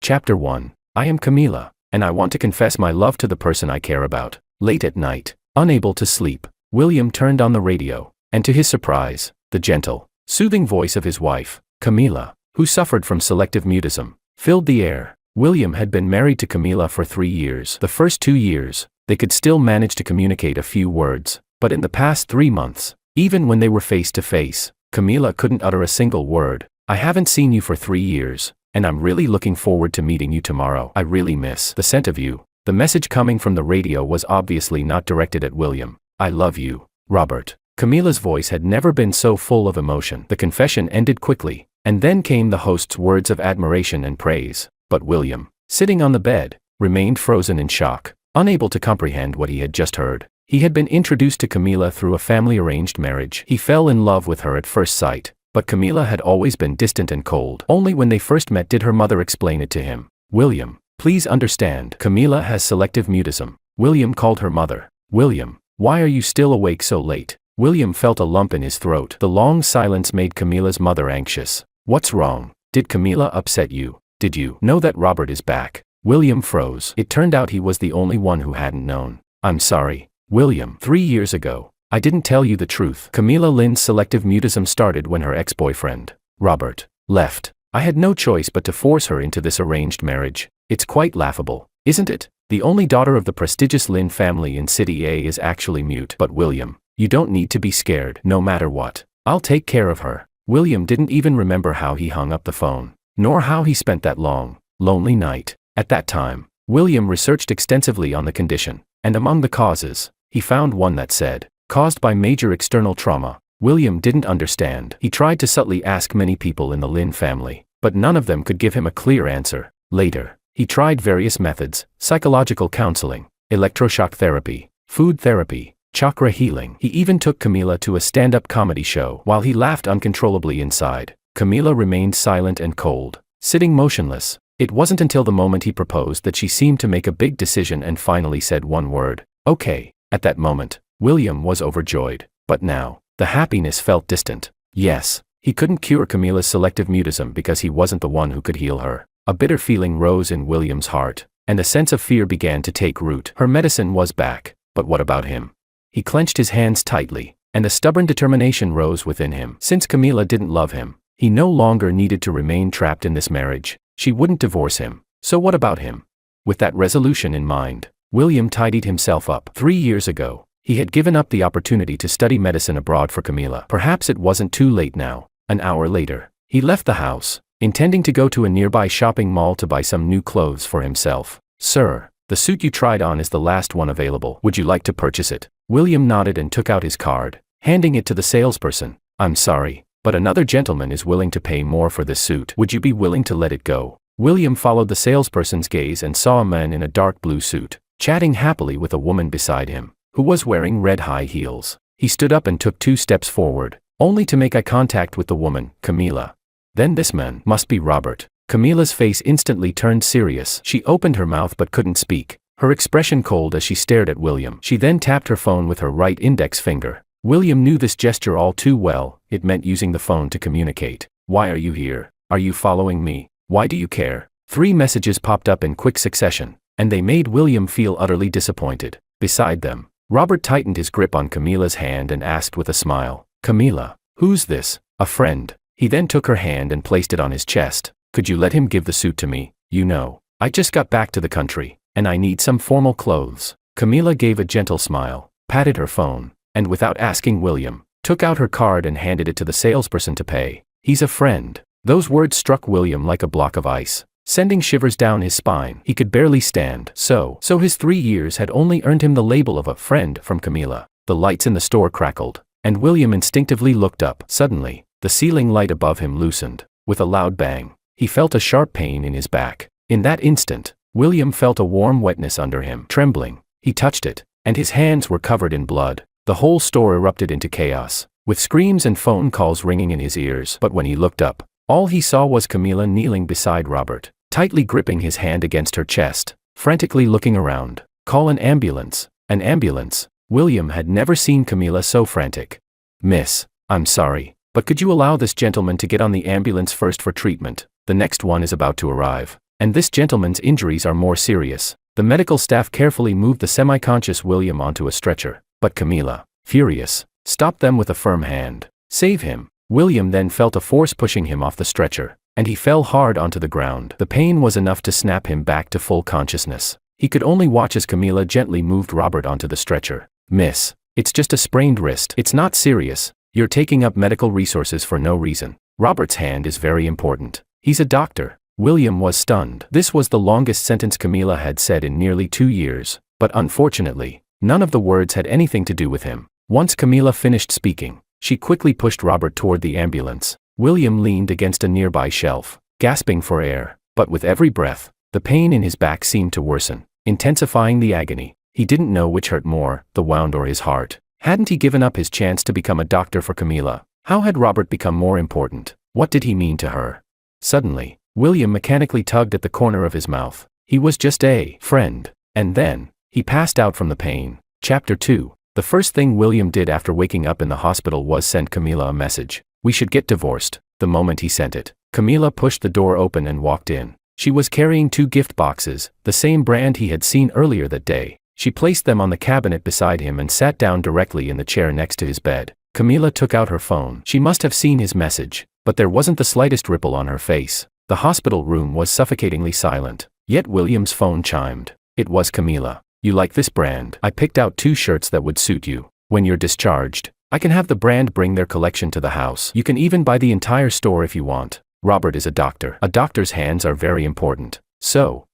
Chapter 1. I am Camila, and I want to confess my love to the person I care about. Late at night, unable to sleep, William turned on the radio, and to his surprise, the gentle, soothing voice of his wife, Camila, who suffered from selective mutism, filled the air. William had been married to Camila for 3 years. The first 2 years, they could still manage to communicate a few words, but in the past 3 months, even when they were face to face, Camila couldn't utter a single word. I haven't seen you for 3 years, and I'm really looking forward to meeting you tomorrow. I really miss the scent of you. The message coming from the radio was obviously not directed at William. I love you, Robert. Camila's voice had never been so full of emotion. The confession ended quickly, and then came the host's words of admiration and praise. But William, sitting on the bed, remained frozen in shock, unable to comprehend what he had just heard. He had been introduced to Camila through a family-arranged marriage. He fell in love with her at first sight, but Camila had always been distant and cold. Only when they first met did her mother explain it to him. William, please understand, Camila has selective mutism. William called her mother. William, why are you still awake so late? William felt a lump in his throat. The long silence made Camila's mother anxious. What's wrong? Did Camila upset you? Did you know that Robert is back? William froze. It turned out he was the only one who hadn't known. I'm sorry, William. 3 years ago, I didn't tell you the truth. Camila Lynn's selective mutism started when her ex-boyfriend, Robert, left. I had no choice but to force her into this arranged marriage. It's quite laughable, isn't it? The only daughter of the prestigious Lynn family in City A is actually mute. But William, you don't need to be scared. No matter what, I'll take care of her. William didn't even remember how he hung up the phone, nor how he spent that long, lonely night. At that time, William researched extensively on the condition, and among the causes, he found one that said, caused by major external trauma. William didn't understand. He tried to subtly ask many people in the Lynn family, but none of them could give him a clear answer. Later, he tried various methods: psychological counseling, electroshock therapy, food therapy, chakra healing. He even took Camila to a stand-up comedy show. While he laughed uncontrollably inside, Camila remained silent and cold, sitting motionless. It wasn't until the moment he proposed that she seemed to make a big decision and finally said one word, okay. At that moment, William was overjoyed, but now, the happiness felt distant. Yes, he couldn't cure Camila's selective mutism because he wasn't the one who could heal her. A bitter feeling rose in William's heart, and a sense of fear began to take root. Her medicine was back, but what about him? He clenched his hands tightly, and a stubborn determination rose within him. Since Camila didn't love him, he no longer needed to remain trapped in this marriage. She wouldn't divorce him. So what about him? With that resolution in mind, William tidied himself up. 3 years ago, he had given up the opportunity to study medicine abroad for Camila. Perhaps it wasn't too late now. An hour later, he left the house, intending to go to a nearby shopping mall to buy some new clothes for himself. Sir, the suit you tried on is the last one available. Would you like to purchase it? William nodded and took out his card, handing it to the salesperson. I'm sorry, but another gentleman is willing to pay more for this suit. Would you be willing to let it go? William followed the salesperson's gaze and saw a man in a dark blue suit, chatting happily with a woman beside him, who was wearing red high heels. He stood up and took 2 steps forward, only to make eye contact with the woman, Camila. Then this man must be Robert. Camila's face instantly turned serious. She opened her mouth but couldn't speak, her expression cold as she stared at William. She then tapped her phone with her right index finger. William knew this gesture all too well. It meant using the phone to communicate. Why are you here? Are you following me? Why do you care? 3 messages popped up in quick succession, and they made William feel utterly disappointed. Beside them, Robert tightened his grip on Camila's hand and asked with a smile, Camila, who's this? A friend. He then took her hand and placed it on his chest. Could you let him give the suit to me? You know, I just got back to the country, and I need some formal clothes. Camila gave a gentle smile, patted her phone, and without asking William, took out her card and handed it to the salesperson to pay. He's a friend. Those words struck William like a block of ice, sending shivers down his spine. He could barely stand. So his 3 years had only earned him the label of a friend from Camila. The lights in the store crackled, and William instinctively looked up. Suddenly, the ceiling light above him loosened. With a loud bang, he felt a sharp pain in his back. In that instant, William felt a warm wetness under him. Trembling, he touched it, and his hands were covered in blood. The whole store erupted into chaos, with screams and phone calls ringing in his ears. But when he looked up, all he saw was Camila kneeling beside Robert, tightly gripping his hand against her chest, frantically looking around. Call an ambulance. An ambulance. William had never seen Camila so frantic. Miss, I'm sorry, but could you allow this gentleman to get on the ambulance first for treatment? The next one is about to arrive. And this gentleman's injuries are more serious. The medical staff carefully moved the semi-conscious William onto a stretcher, but Camila, furious, stopped them with a firm hand. Save him. William then felt a force pushing him off the stretcher, and he fell hard onto the ground. The pain was enough to snap him back to full consciousness. He could only watch as Camila gently moved Robert onto the stretcher. Miss, it's just a sprained wrist. It's not serious. You're taking up medical resources for no reason. Robert's hand is very important. He's a doctor. William was stunned. This was the longest sentence Camila had said in nearly 2 years, but unfortunately, none of the words had anything to do with him. Once Camila finished speaking, she quickly pushed Robert toward the ambulance. William leaned against a nearby shelf, gasping for air, but with every breath, the pain in his back seemed to worsen, intensifying the agony. He didn't know which hurt more, the wound or his heart. Hadn't he given up his chance to become a doctor for Camila? How had Robert become more important? What did he mean to her? Suddenly, William mechanically tugged at the corner of his mouth. He was just a friend. And then, he passed out from the pain. Chapter 2. The first thing William did after waking up in the hospital was send Camila a message. We should get divorced. The moment he sent it, Camila pushed the door open and walked in. She was carrying 2 gift boxes, the same brand he had seen earlier that day. She placed them on the cabinet beside him and sat down directly in the chair next to his bed. Camila took out her phone. She must have seen his message, but there wasn't the slightest ripple on her face. The hospital room was suffocatingly silent. Yet William's phone chimed. It was Camila. You like this brand? I picked out 2 shirts that would suit you. When you're discharged, I can have the brand bring their collection to the house. You can even buy the entire store if you want. Robert is a doctor. A doctor's hands are very important. So,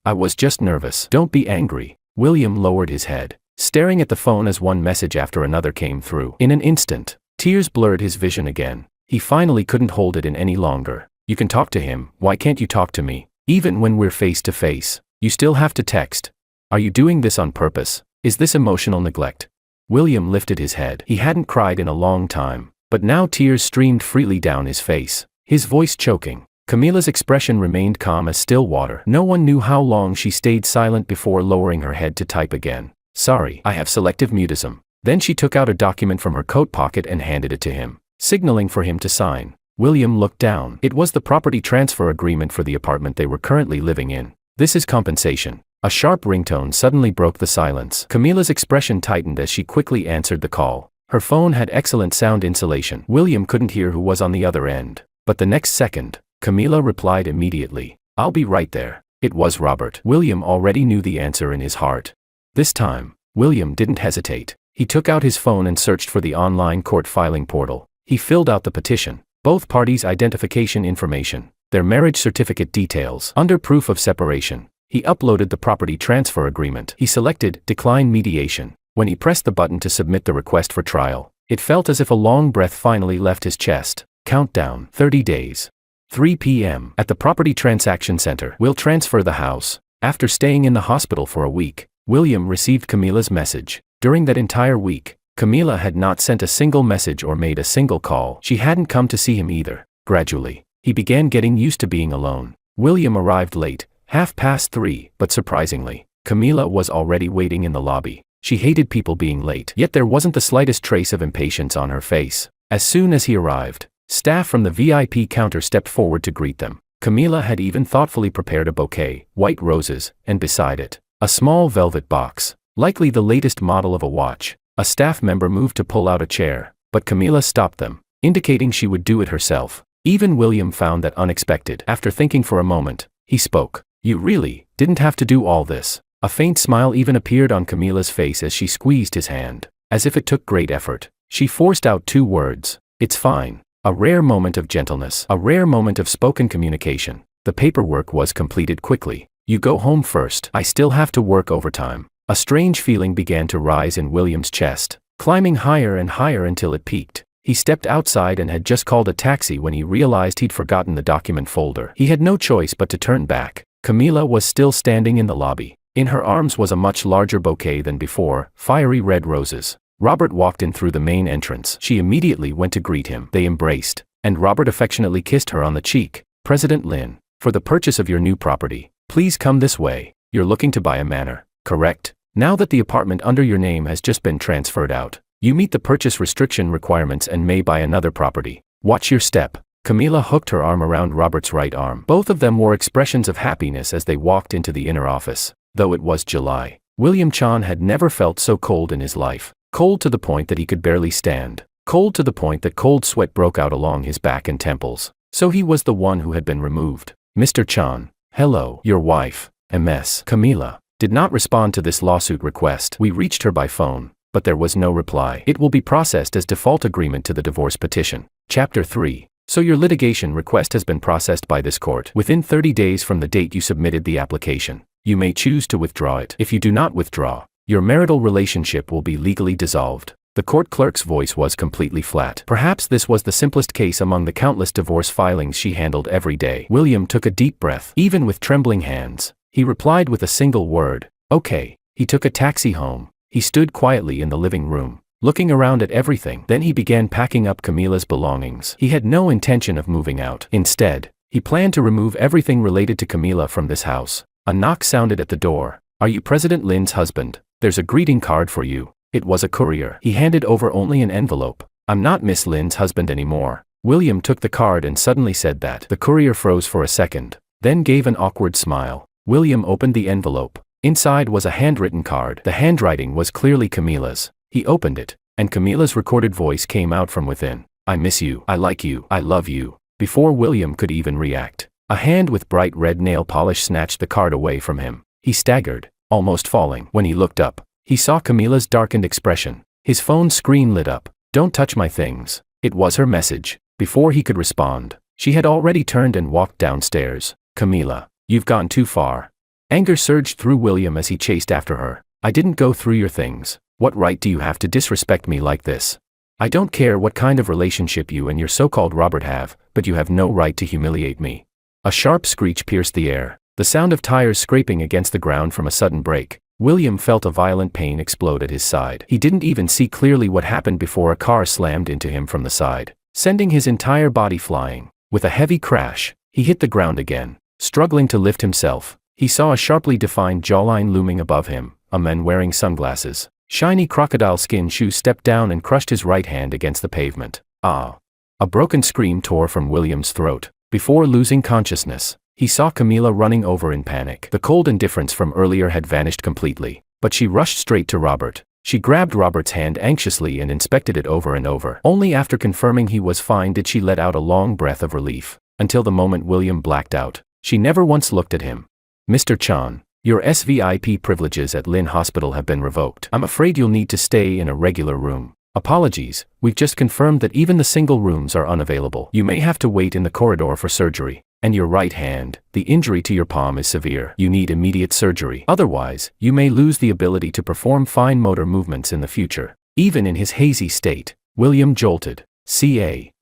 I was just nervous. Don't be angry. William lowered his head, staring at the phone as one message after another came through. In an instant, tears blurred his vision again. He finally couldn't hold it in any longer. You can talk to him. Why can't you talk to me? Even when we're face to face, you still have to text. Are you doing this on purpose? Is this emotional neglect? William lifted his head. He hadn't cried in a long time, but now tears streamed freely down his face, his voice choking. Camila's expression remained calm as still water. No one knew how long she stayed silent before lowering her head to type again. Sorry, I have selective mutism. Then she took out a document from her coat pocket and handed it to him, signaling for him to sign. William looked down. It was the property transfer agreement for the apartment they were currently living in. This is compensation. A sharp ringtone suddenly broke the silence. Camila's expression tightened as she quickly answered the call. Her phone had excellent sound insulation. William couldn't hear who was on the other end. But the next second, Camila replied immediately. I'll be right there. It was Robert. William already knew the answer in his heart. This time, William didn't hesitate. He took out his phone and searched for the online court filing portal. He filled out the petition, both parties' identification information, their marriage certificate details. Under proof of separation, he uploaded the property transfer agreement. He selected Decline Mediation. When he pressed the button to submit the request for trial, it felt as if a long breath finally left his chest. Countdown. 30 days. 3 p.m. At the Property Transaction Center. We'll transfer the house. After staying in the hospital for a week, William received Camila's message. During that entire week, Camila had not sent a single message or made a single call. She hadn't come to see him either. Gradually, he began getting used to being alone. William arrived late, 3:30, but surprisingly, Camila was already waiting in the lobby. She hated people being late, yet there wasn't the slightest trace of impatience on her face. As soon as he arrived, staff from the VIP counter stepped forward to greet them. Camila had even thoughtfully prepared a bouquet, white roses, and beside it, a small velvet box, likely the latest model of a watch. A staff member moved to pull out a chair, but Camila stopped them, indicating she would do it herself. Even William found that unexpected. After thinking for a moment, he spoke. You really didn't have to do all this. A faint smile even appeared on Camila's face as she squeezed his hand. As if it took great effort, she forced out 2 words. It's fine. A rare moment of gentleness. A rare moment of spoken communication. The paperwork was completed quickly. You go home first. I still have to work overtime. A strange feeling began to rise in William's chest, climbing higher and higher until it peaked. He stepped outside and had just called a taxi when he realized he'd forgotten the document folder. He had no choice but to turn back. Camila was still standing in the lobby. In her arms was a much larger bouquet than before, fiery red roses. Robert walked in through the main entrance. She immediately went to greet him. They embraced, and Robert affectionately kissed her on the cheek. President Lin, for the purchase of your new property, please come this way. You're looking to buy a manor, correct? Now that the apartment under your name has just been transferred out, you meet the purchase restriction requirements and may buy another property. Watch your step. Camila hooked her arm around Robert's right arm. Both of them wore expressions of happiness as they walked into the inner office. Though it was July, William Chan had never felt so cold in his life. Cold to the point that he could barely stand. Cold to the point that cold sweat broke out along his back and temples. So he was the one who had been removed. Mr. Chan. Hello. Your wife, Ms. Camila, did not respond to this lawsuit request. We reached her by phone, but there was no reply. It will be processed as default agreement to the divorce petition. Chapter 3. So your litigation request has been processed by this court. Within 30 days from the date you submitted the application, you may choose to withdraw it. If you do not withdraw, your marital relationship will be legally dissolved. The court clerk's voice was completely flat. Perhaps this was the simplest case among the countless divorce filings she handled every day. William took a deep breath. Even with trembling hands, he replied with a single word, "Okay." He took a taxi home. He stood quietly in the living room, looking around at everything. Then he began packing up Camila's belongings. He had no intention of moving out. Instead, he planned to remove everything related to Camila from this house. A knock sounded at the door. "Are you President Lin's husband? There's a greeting card for you." It was a courier. He handed over only an envelope. "I'm not Miss Lin's husband anymore." William took the card and suddenly said that. The courier froze for a second, then gave an awkward smile. William opened the envelope. Inside was a handwritten card. The handwriting was clearly Camila's. He opened it, and Camila's recorded voice came out from within. "I miss you. I like you. I love you." Before William could even react, a hand with bright red nail polish snatched the card away from him. He staggered, almost falling. When he looked up, he saw Camila's darkened expression. His phone screen lit up. "Don't touch my things." It was her message. Before he could respond, she had already turned and walked downstairs. "Camila, you've gone too far." Anger surged through William as he chased after her. "I didn't go through your things. What right do you have to disrespect me like this? I don't care what kind of relationship you and your so-called Robert have, but you have no right to humiliate me." A sharp screech pierced the air, the sound of tires scraping against the ground from a sudden brake. William felt a violent pain explode at his side. He didn't even see clearly what happened before a car slammed into him from the side, sending his entire body flying. With a heavy crash, he hit the ground again. Struggling to lift himself, he saw a sharply defined jawline looming above him. A man wearing sunglasses, shiny crocodile skin shoes stepped down and crushed his right hand against the pavement. "Ah!" A broken scream tore from William's throat. Before losing consciousness, he saw Camila running over in panic. The cold indifference from earlier had vanished completely, but she rushed straight to Robert. She grabbed Robert's hand anxiously and inspected it over and over. Only after confirming he was fine did she let out a long breath of relief. Until the moment William blacked out, she never once looked at him. "Mr. Chan, your SVIP privileges at Lin Hospital have been revoked. I'm afraid you'll need to stay in a regular room. Apologies, we've just confirmed that even the single rooms are unavailable. You may have to wait in the corridor for surgery. And your right hand, the injury to your palm is severe. You need immediate surgery. Otherwise, you may lose the ability to perform fine motor movements in the future." Even in his hazy state, William jolted. "Ca.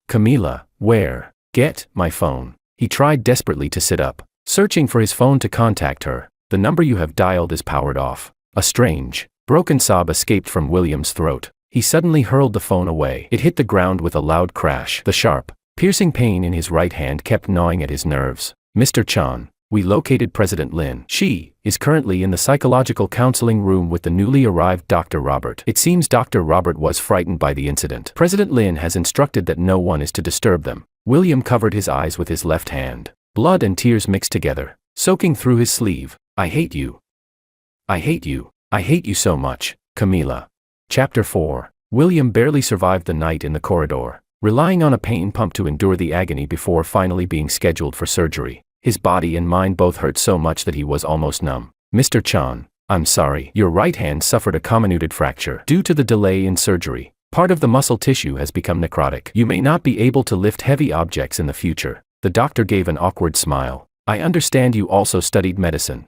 Camila, where? Get my phone." He tried desperately to sit up, searching for his phone to contact her. "The number you have dialed is powered off." A strange, broken sob escaped from William's throat. He suddenly hurled the phone away. It hit the ground with a loud crash. The sharp, piercing pain in his right hand kept gnawing at his nerves. "Mr. Chan, we located President Lin. She is currently in the psychological counseling room with the newly arrived Dr. Robert. It seems Dr. Robert was frightened by the incident. President Lin has instructed that no one is to disturb them." William covered his eyes with his left hand. Blood and tears mixed together, soaking through his sleeve. "I hate you. I hate you. I hate you so much, Camila." Chapter 4. William barely survived the night in the corridor, relying on a pain pump to endure the agony before finally being scheduled for surgery. His body and mind both hurt so much that he was almost numb. "Mr. Chan, I'm sorry. Your right hand suffered a comminuted fracture. Due to the delay in surgery, part of the muscle tissue has become necrotic. You may not be able to lift heavy objects in the future." The doctor gave an awkward smile. "I understand you also studied medicine.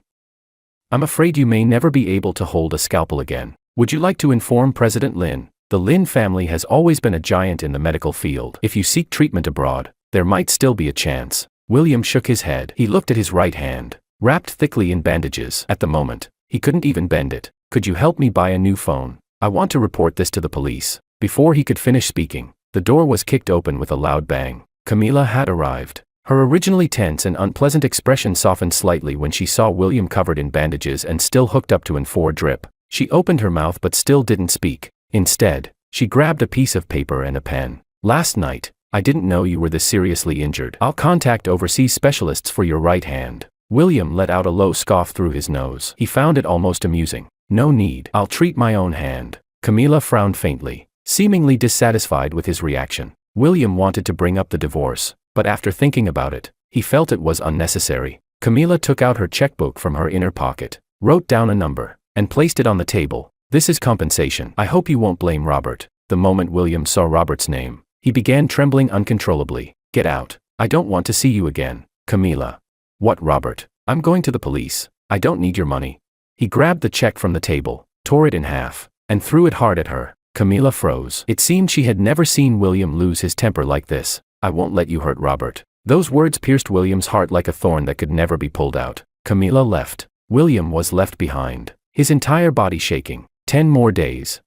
I'm afraid you may never be able to hold a scalpel again. Would you like to inform President Lin? The Lin family has always been a giant in the medical field. If you seek treatment abroad, there might still be a chance." William shook his head. He looked at his right hand, wrapped thickly in bandages. At the moment, he couldn't even bend it. "Could you help me buy a new phone? I want to report this to the police." Before he could finish speaking, the door was kicked open with a loud bang. Camila had arrived. Her originally tense and unpleasant expression softened slightly when she saw William covered in bandages and still hooked up to an IV drip. She opened her mouth but still didn't speak. Instead, she grabbed a piece of paper and a pen. "Last night, I didn't know you were this seriously injured. I'll contact overseas specialists for your right hand. William let out a low scoff through his nose. He found it almost amusing. No need. I'll treat my own hand. Camila frowned faintly, seemingly dissatisfied with his reaction. William wanted to bring up the divorce, but after thinking about it, he felt it was unnecessary. Camila took out her checkbook from her inner pocket, wrote down a number, and placed it on the table. This is compensation. I hope you won't blame Robert. The moment William saw Robert's name, he began trembling uncontrollably. Get out. I don't want to see you again, Camila. What, Robert? I'm going to the police. I don't need your money. He grabbed the check from the table, tore it in half, and threw it hard at her. Camila froze. It seemed she had never seen William lose his temper like this. I won't let you hurt Robert. Those words pierced William's heart like a thorn that could never be pulled out. Camila left. William was left behind, his entire body shaking. 10 more days.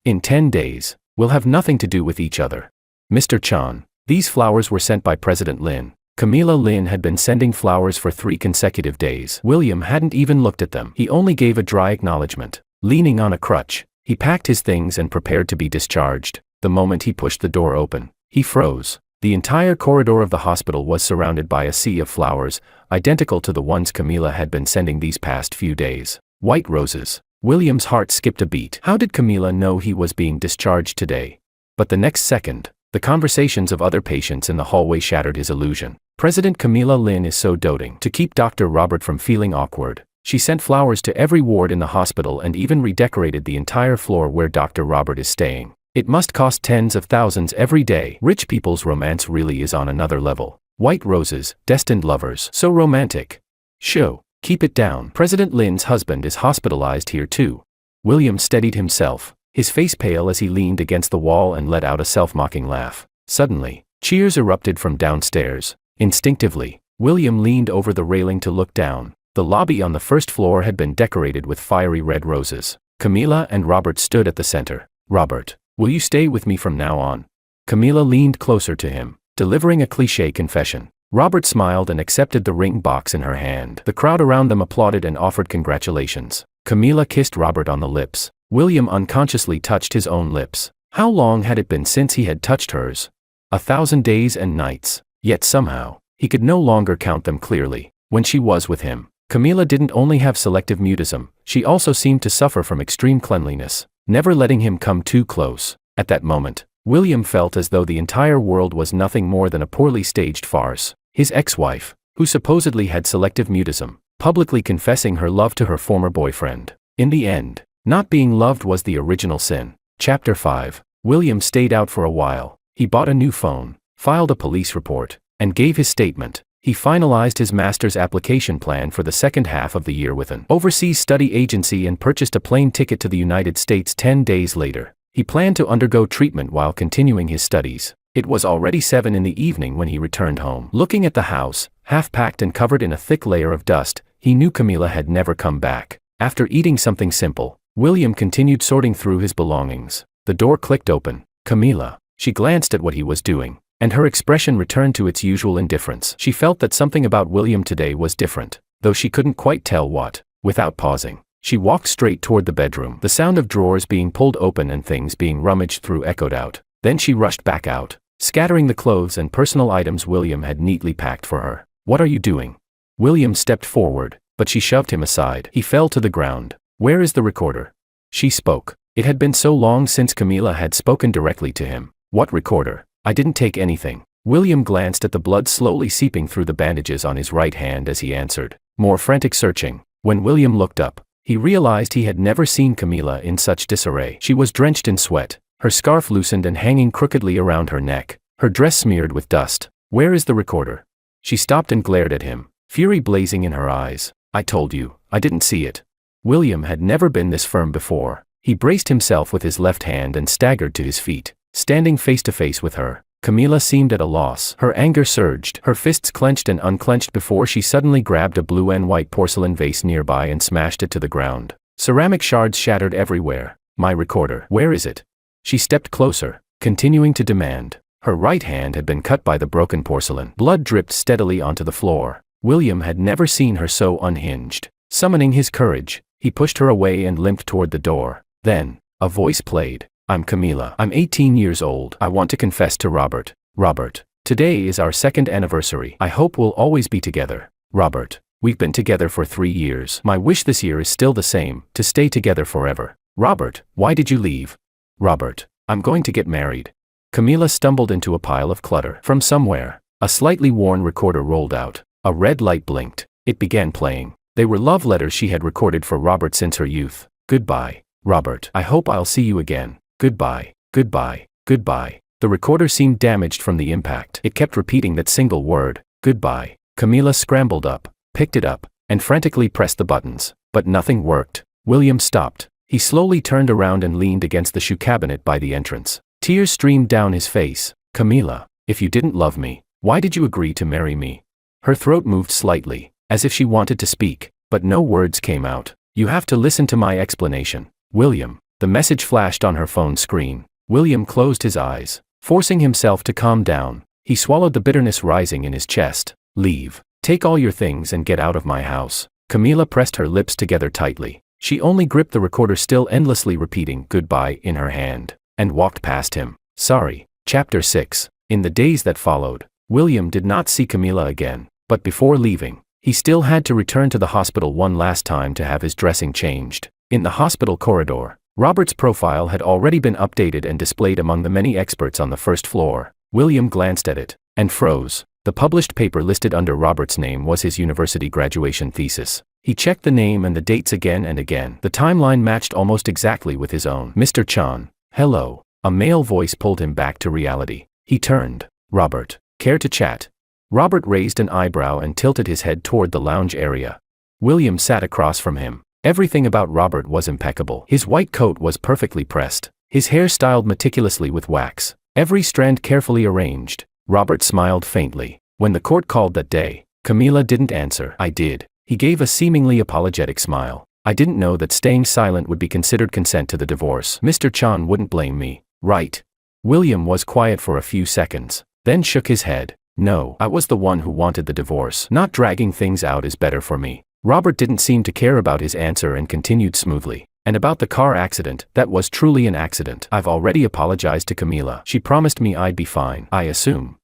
In 10 days, we'll have nothing to do with each other. Mr. Chan, these flowers were sent by President Lin. Camila Lin had been sending flowers for 3 consecutive days. William hadn't even looked at them. He only gave a dry acknowledgement. Leaning on a crutch, he packed his things and prepared to be discharged. The moment he pushed the door open, he froze. The entire corridor of the hospital was surrounded by a sea of flowers, identical to the ones Camila had been sending these past few days. White roses. William's heart skipped a beat. How did Camila know he was being discharged today? But the next second, the conversations of other patients in the hallway shattered his illusion. President Camila Lin is so doting. To keep Dr. Robert from feeling awkward, she sent flowers to every ward in the hospital and even redecorated the entire floor where Dr. Robert is staying. It must cost tens of thousands every day. Rich people's romance really is on another level. White roses, destined lovers. So romantic. Shoo, keep it down. President Lin's husband is hospitalized here too. William steadied himself, his face pale as he leaned against the wall and let out a self-mocking laugh. Suddenly, cheers erupted from downstairs. Instinctively, William leaned over the railing to look down. The lobby on the first floor had been decorated with fiery red roses. Camila and Robert stood at the center. Robert, will you stay with me from now on? Camila leaned closer to him, delivering a cliché confession. Robert smiled and accepted the ring box in her hand. The crowd around them applauded and offered congratulations. Camila kissed Robert on the lips. William unconsciously touched his own lips. How long had it been since he had touched hers? 1,000 days and nights. Yet somehow, he could no longer count them clearly. When she was with him, Camila didn't only have selective mutism, she also seemed to suffer from extreme cleanliness, never letting him come too close. At that moment, William felt as though the entire world was nothing more than a poorly staged farce. His ex-wife, who supposedly had selective mutism, publicly confessing her love to her former boyfriend. In the end, not being loved was the original sin. Chapter 5. William stayed out for a while. He bought a new phone, filed a police report, and gave his statement. He finalized his master's application plan for the second half of the year with an overseas study agency and purchased a plane ticket to the United States 10 days later. He planned to undergo treatment while continuing his studies. It was already 7 in the evening when he returned home. Looking at the house, half-packed and covered in a thick layer of dust, he knew Camila had never come back. After eating something simple, William continued sorting through his belongings. The door clicked open. Camila. She glanced at what he was doing, and her expression returned to its usual indifference. She felt that something about William today was different, though she couldn't quite tell what. Without pausing, she walked straight toward the bedroom. The sound of drawers being pulled open and things being rummaged through echoed out. Then she rushed back out, scattering the clothes and personal items William had neatly packed for her. What are you doing? William stepped forward, but she shoved him aside. He fell to the ground. Where is the recorder? She spoke. It had been so long since Camila had spoken directly to him. What recorder? I didn't take anything. William glanced at the blood slowly seeping through the bandages on his right hand as he answered. More frantic searching. When William looked up, he realized he had never seen Camila in such disarray. She was drenched in sweat, her scarf loosened and hanging crookedly around her neck, her dress smeared with dust. Where is the recorder? She stopped and glared at him, fury blazing in her eyes. I told you, I didn't see it. William had never been this firm before. He braced himself with his left hand and staggered to his feet. Standing face to face with her, Camila seemed at a loss. Her anger surged, her fists clenched and unclenched before she suddenly grabbed a blue and white porcelain vase nearby and smashed it to the ground. Ceramic shards shattered everywhere. My recorder. Where is it? She stepped closer, continuing to demand. Her right hand had been cut by the broken porcelain. Blood dripped steadily onto the floor. William had never seen her so unhinged. Summoning his courage, he pushed her away and limped toward the door. Then, a voice played. I'm Camila. I'm 18 years old. I want to confess to Robert. Robert. Today is our second anniversary. I hope we'll always be together. Robert. We've been together for 3 years. My wish this year is still the same, to stay together forever. Robert. Why did you leave? Robert. I'm going to get married. Camila stumbled into a pile of clutter. From somewhere, a slightly worn recorder rolled out. A red light blinked. It began playing. They were love letters she had recorded for Robert since her youth. Goodbye, Robert. I hope I'll see you again. Goodbye, goodbye, goodbye. The recorder seemed damaged from the impact. It kept repeating that single word, goodbye. Camila scrambled up, picked it up, and frantically pressed the buttons. But nothing worked. William stopped. He slowly turned around and leaned against the shoe cabinet by the entrance. Tears streamed down his face. Camila, if you didn't love me, why did you agree to marry me? Her throat moved slightly, as if she wanted to speak, but no words came out. You have to listen to my explanation. William. The message flashed on her phone screen. William closed his eyes, forcing himself to calm down. He swallowed the bitterness rising in his chest. Leave. Take all your things and get out of my house. Camila pressed her lips together tightly. She only gripped the recorder, still endlessly repeating goodbye in her hand, and walked past him. Sorry. Chapter 6. In the days that followed, William did not see Camila again, but before leaving, he still had to return to the hospital one last time to have his dressing changed. In the hospital corridor, Robert's profile had already been updated and displayed among the many experts on the first floor. William glanced at it, and froze. The published paper listed under Robert's name was his university graduation thesis. He checked the name and the dates again and again. The timeline matched almost exactly with his own. Mr. Chan. Hello. A male voice pulled him back to reality. He turned. Robert. Care to chat? Robert raised an eyebrow and tilted his head toward the lounge area. William sat across from him. Everything about Robert was impeccable. His white coat was perfectly pressed, his hair styled meticulously with wax, every strand carefully arranged. Robert smiled faintly. When the court called that day, Camila didn't answer. I did. He gave a seemingly apologetic smile. I didn't know that staying silent would be considered consent to the divorce. Mr. Chan wouldn't blame me, right? William was quiet for a few seconds, then shook his head. No, I was the one who wanted the divorce. Not dragging things out is better for me. Robert didn't seem to care about his answer and continued smoothly. And about the car accident, that was truly an accident. I've already apologized to Camila. She promised me I'd be fine, I assume.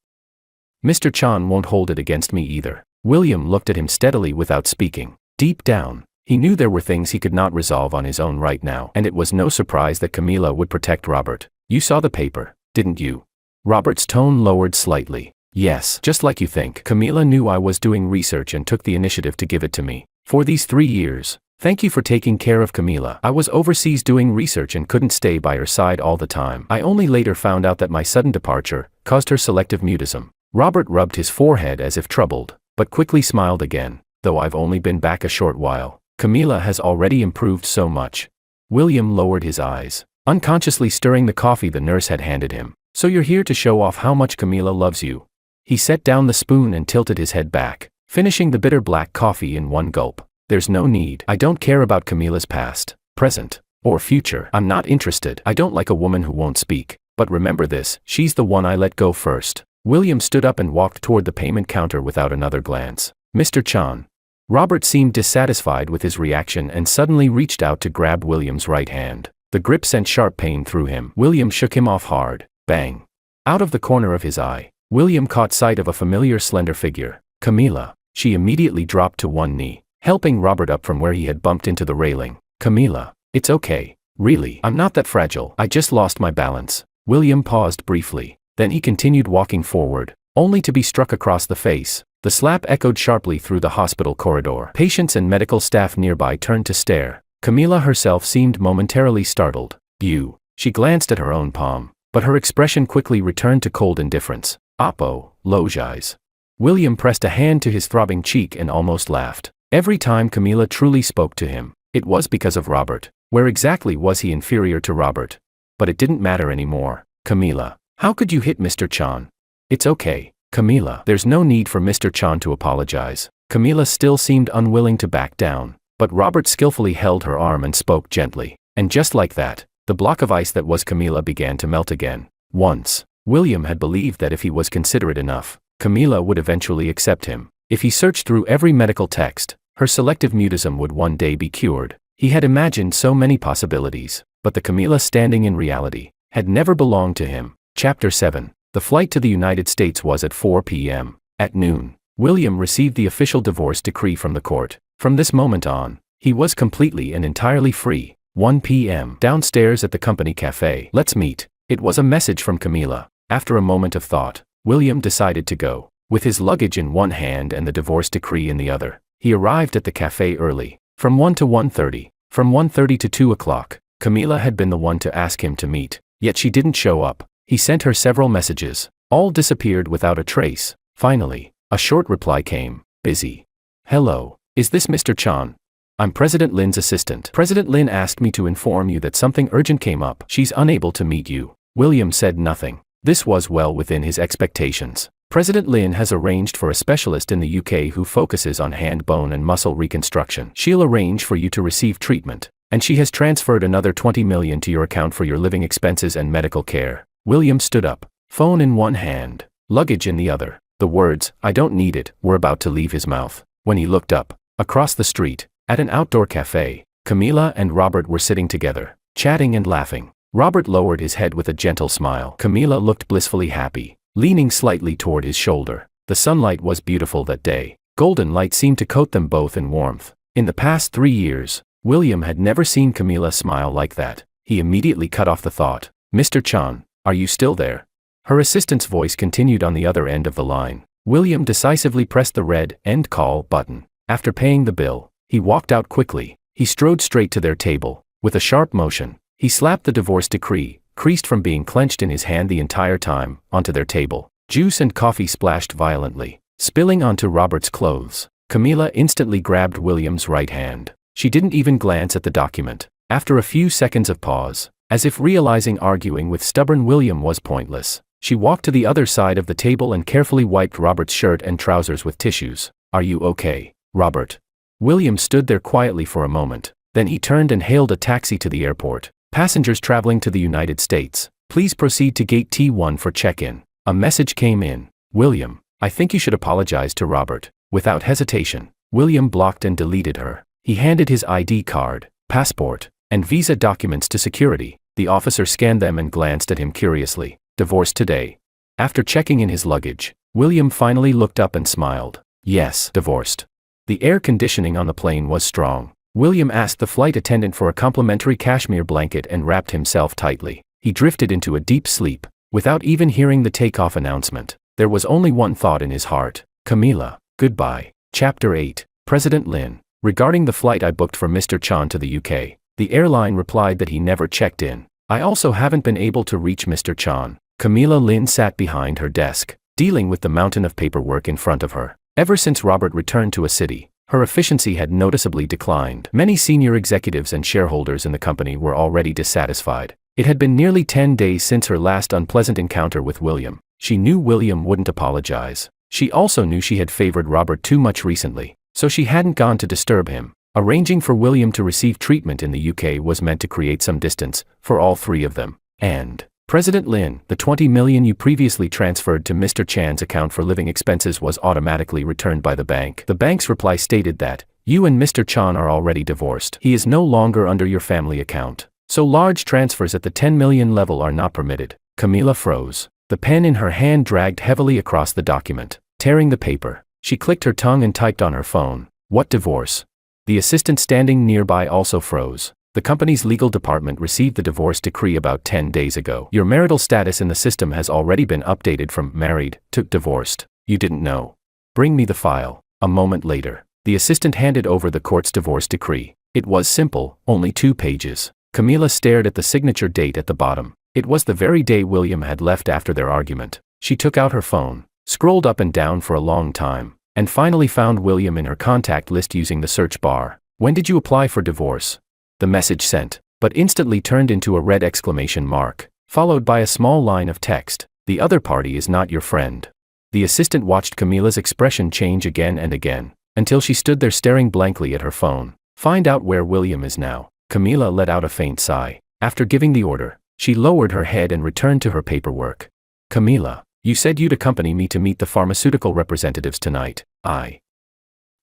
Mr. Chan won't hold it against me either. William looked at him steadily without speaking. Deep down, he knew there were things he could not resolve on his own right now, and it was no surprise that Camila would protect Robert. You saw the paper, didn't you? Robert's tone lowered slightly. Yes, just like you think. Camila knew I was doing research and took the initiative to give it to me. For these 3 years, thank you for taking care of Camila. I was overseas doing research and couldn't stay by her side all the time. I only later found out that my sudden departure caused her selective mutism. Robert rubbed his forehead as if troubled, but quickly smiled again. Though I've only been back a short while, Camila has already improved so much. William lowered his eyes, unconsciously stirring the coffee the nurse had handed him. So you're here to show off how much Camila loves you. He set down the spoon and tilted his head back, finishing the bitter black coffee in one gulp. There's no need. I don't care about Camila's past, present, or future. I'm not interested. I don't like a woman who won't speak. But remember this, she's the one I let go first. William stood up and walked toward the payment counter without another glance. Mr. Chan. Robert seemed dissatisfied with his reaction and suddenly reached out to grab William's right hand. The grip sent sharp pain through him. William shook him off hard. Bang. Out of the corner of his eye, William caught sight of a familiar slender figure. Camila. She immediately dropped to one knee, helping Robert up from where he had bumped into the railing. Camila. It's okay. Really, I'm not that fragile. I just lost my balance. William paused briefly. Then he continued walking forward, only to be struck across the face. The slap echoed sharply through the hospital corridor. Patients and medical staff nearby turned to stare. Camila herself seemed momentarily startled. You. She glanced at her own palm, but her expression quickly returned to cold indifference. Apologize. William pressed a hand to his throbbing cheek and almost laughed. Every time Camila truly spoke to him, it was because of Robert. Where exactly was he inferior to Robert? But it didn't matter anymore. Camila. How could you hit Mr. Chan? It's okay, Camila. There's no need for Mr. Chan to apologize. Camila still seemed unwilling to back down, but Robert skillfully held her arm and spoke gently. And just like that, the block of ice that was Camila began to melt again. Once, William had believed that if he was considerate enough, Camila would eventually accept him. If he searched through every medical text, her selective mutism would one day be cured. He had imagined so many possibilities, but the Camila standing in reality had never belonged to him. Chapter 7. The flight to the United States was at 4 p.m. At noon, William received the official divorce decree from the court. From this moment on, he was completely and entirely free. 1 p.m. Downstairs at the company cafe. Let's meet. It was a message from Camila. After a moment of thought, William decided to go. With his luggage in one hand and the divorce decree in the other, he arrived at the cafe early. From 1 to 1:30. From 1:30 to 2 o'clock, Camila had been the one to ask him to meet, yet she didn't show up. He sent her several messages. All disappeared without a trace. Finally, a short reply came. Busy. Hello, is this Mr. Chan? I'm President Lin's assistant. President Lin asked me to inform you that something urgent came up. She's unable to meet you. William said nothing. This was well within his expectations. President Lin has arranged for a specialist in the UK who focuses on hand, bone and muscle reconstruction. She'll arrange for you to receive treatment, and she has transferred another 20 million to your account for your living expenses and medical care. William stood up, phone in one hand, luggage in the other. The words, "I don't need it," were about to leave his mouth, when he looked up. Across the street, at an outdoor cafe, Camila and Robert were sitting together, chatting and laughing. Robert lowered his head with a gentle smile. Camila looked blissfully happy, leaning slightly toward his shoulder. The sunlight was beautiful that day. Golden light seemed to coat them both in warmth. In the past 3 years, William had never seen Camila smile like that. He immediately cut off the thought. Mr. Chan, are you still there? Her assistant's voice continued on the other end of the line. William decisively pressed the red end call button. After paying the bill, he walked out quickly. He strode straight to their table. With a sharp motion, he slapped the divorce decree, creased from being clenched in his hand the entire time, onto their table. Juice and coffee splashed violently, spilling onto Robert's clothes. Camila instantly grabbed William's right hand. She didn't even glance at the document. After a few seconds of pause, as if realizing arguing with stubborn William was pointless, she walked to the other side of the table and carefully wiped Robert's shirt and trousers with tissues. Are you okay, Robert? William stood there quietly for a moment. Then he turned and hailed a taxi to the airport. Passengers traveling to the United States, please proceed to gate T1 for check-in. A message came in. William, I think you should apologize to Robert. Without hesitation, William blocked and deleted her. He handed his ID card, passport, and visa documents to security. The officer scanned them and glanced at him curiously. Divorced today. After checking in his luggage, William finally looked up and smiled. Yes, divorced. The air conditioning on the plane was strong. William asked the flight attendant for a complimentary cashmere blanket and wrapped himself tightly. He drifted into a deep sleep, without even hearing the takeoff announcement. There was only one thought in his heart. Camila, goodbye. Chapter 8. President Lin. Regarding the flight I booked for Mr. Chan to the UK, the airline replied that he never checked in. I also haven't been able to reach Mr. Chan. Camila Lin sat behind her desk, dealing with the mountain of paperwork in front of her. Ever since Robert returned to a city, her efficiency had noticeably declined. Many senior executives and shareholders in the company were already dissatisfied. It had been nearly 10 days since her last unpleasant encounter with William. She knew William wouldn't apologize. She also knew she had favored Robert too much recently, so she hadn't gone to disturb him. Arranging for William to receive treatment in the UK was meant to create some distance for all three of them. And President Lin, the 20 million you previously transferred to Mr. Chan's account for living expenses was automatically returned by the bank. The bank's reply stated that, you and Mr. Chan are already divorced. He is no longer under your family account. So large transfers at the 10 million level are not permitted. Camila froze. The pen in her hand dragged heavily across the document, tearing the paper. She clicked her tongue and typed on her phone. What divorce? The assistant standing nearby also froze. The company's legal department received the divorce decree about 10 days ago. Your marital status in the system has already been updated from married to divorced. You didn't know. Bring me the file. A moment later, the assistant handed over the court's divorce decree. It was simple, only 2 pages. Camila stared at the signature date at the bottom. It was the very day William had left after their argument. She took out her phone, scrolled up and down for a long time, and finally found William in her contact list using the search bar. When did you apply for divorce? The message sent, but instantly turned into a red exclamation mark, followed by a small line of text. The other party is not your friend. The assistant watched Camila's expression change again and again, until she stood there staring blankly at her phone. Find out where William is now. Camila let out a faint sigh. After giving the order, she lowered her head and returned to her paperwork. Camila, you said you'd accompany me to meet the pharmaceutical representatives tonight. I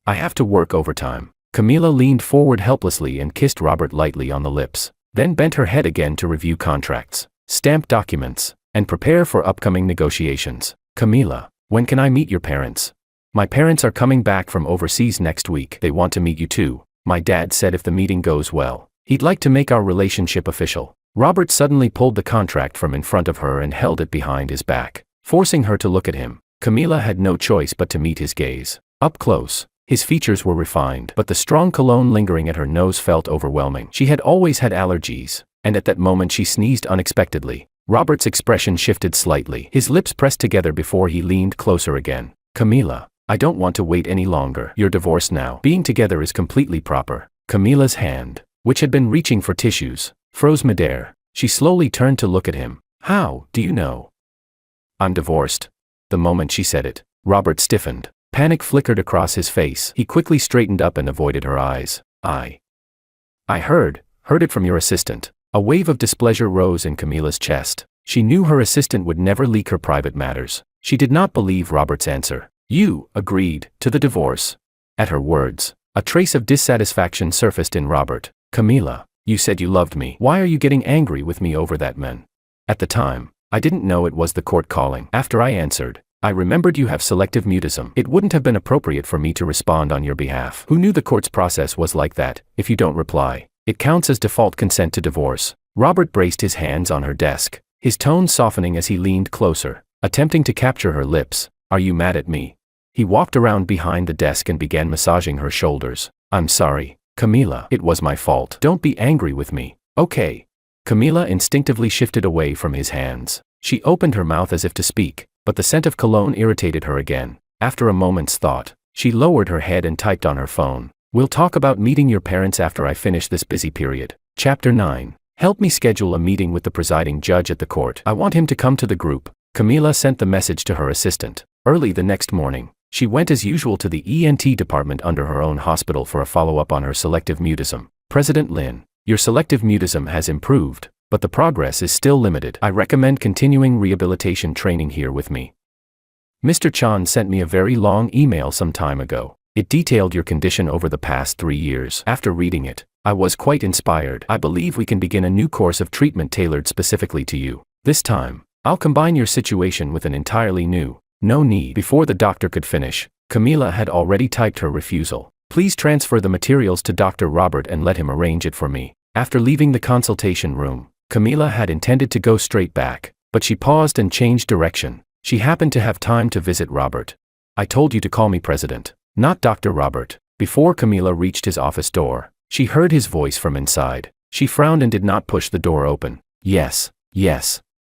have to work overtime. Camila leaned forward helplessly and kissed Robert lightly on the lips, then bent her head again to review contracts, stamp documents, and prepare for upcoming negotiations. Camila, when can I meet your parents? My parents are coming back from overseas next week. They want to meet you too. My dad said if the meeting goes well, he'd like to make our relationship official. Robert suddenly pulled the contract from in front of her and held it behind his back, forcing her to look at him. Camila had no choice but to meet his gaze. Up close, his features were refined, but the strong cologne lingering at her nose felt overwhelming. She had always had allergies, and at that moment she sneezed unexpectedly. Robert's expression shifted slightly. His lips pressed together before he leaned closer again. Camila, I don't want to wait any longer. You're divorced now. Being together is completely proper. Camila's hand, which had been reaching for tissues, froze midair. She slowly turned to look at him. How do you know? I'm divorced. The moment she said it, Robert stiffened. Panic flickered across his face. He quickly straightened up and avoided her eyes. I heard it from your assistant. A wave of displeasure rose in Camila's chest. She knew her assistant would never leak her private matters. She did not believe Robert's answer. You agreed to the divorce. At her words, a trace of dissatisfaction surfaced in Robert. Camila, you said you loved me. Why are you getting angry with me over that man? At the time, I didn't know it was the court calling. After I answered, I remembered you have selective mutism. It wouldn't have been appropriate for me to respond on your behalf. Who knew the court's process was like that? If you don't reply, it counts as default consent to divorce. Robert braced his hands on her desk, his tone softening as he leaned closer, attempting to capture her lips. Are you mad at me? He walked around behind the desk and began massaging her shoulders. I'm sorry, Camila. It was my fault. Don't be angry with me, okay? Camila instinctively shifted away from his hands. She opened her mouth as if to speak, but the scent of cologne irritated her again. After a moment's thought, she lowered her head and typed on her phone. We'll talk about meeting your parents after I finish this busy period. Chapter 9. Help me schedule a meeting with the presiding judge at the court. I want him to come to the group. Camila sent the message to her assistant. Early the next morning, she went as usual to the ENT department under her own hospital for a follow-up on her selective mutism. President Lin, your selective mutism has improved, but the progress is still limited. I recommend continuing rehabilitation training here with me. Mr. Chan sent me a very long email some time ago. It detailed your condition over the past 3 years. After reading it, I was quite inspired. I believe we can begin a new course of treatment tailored specifically to you. This time, I'll combine your situation with an entirely new. No need. Before the doctor could finish, Camila had already typed her refusal. Please transfer the materials to Dr. Robert and let him arrange it for me. After leaving the consultation room, Camila had intended to go straight back, but she paused and changed direction. She happened to have time to visit Robert. I told you to call me President, not Dr. Robert. Before Camila reached his office door, she heard his voice from inside. She frowned and did not push the door open. Yes,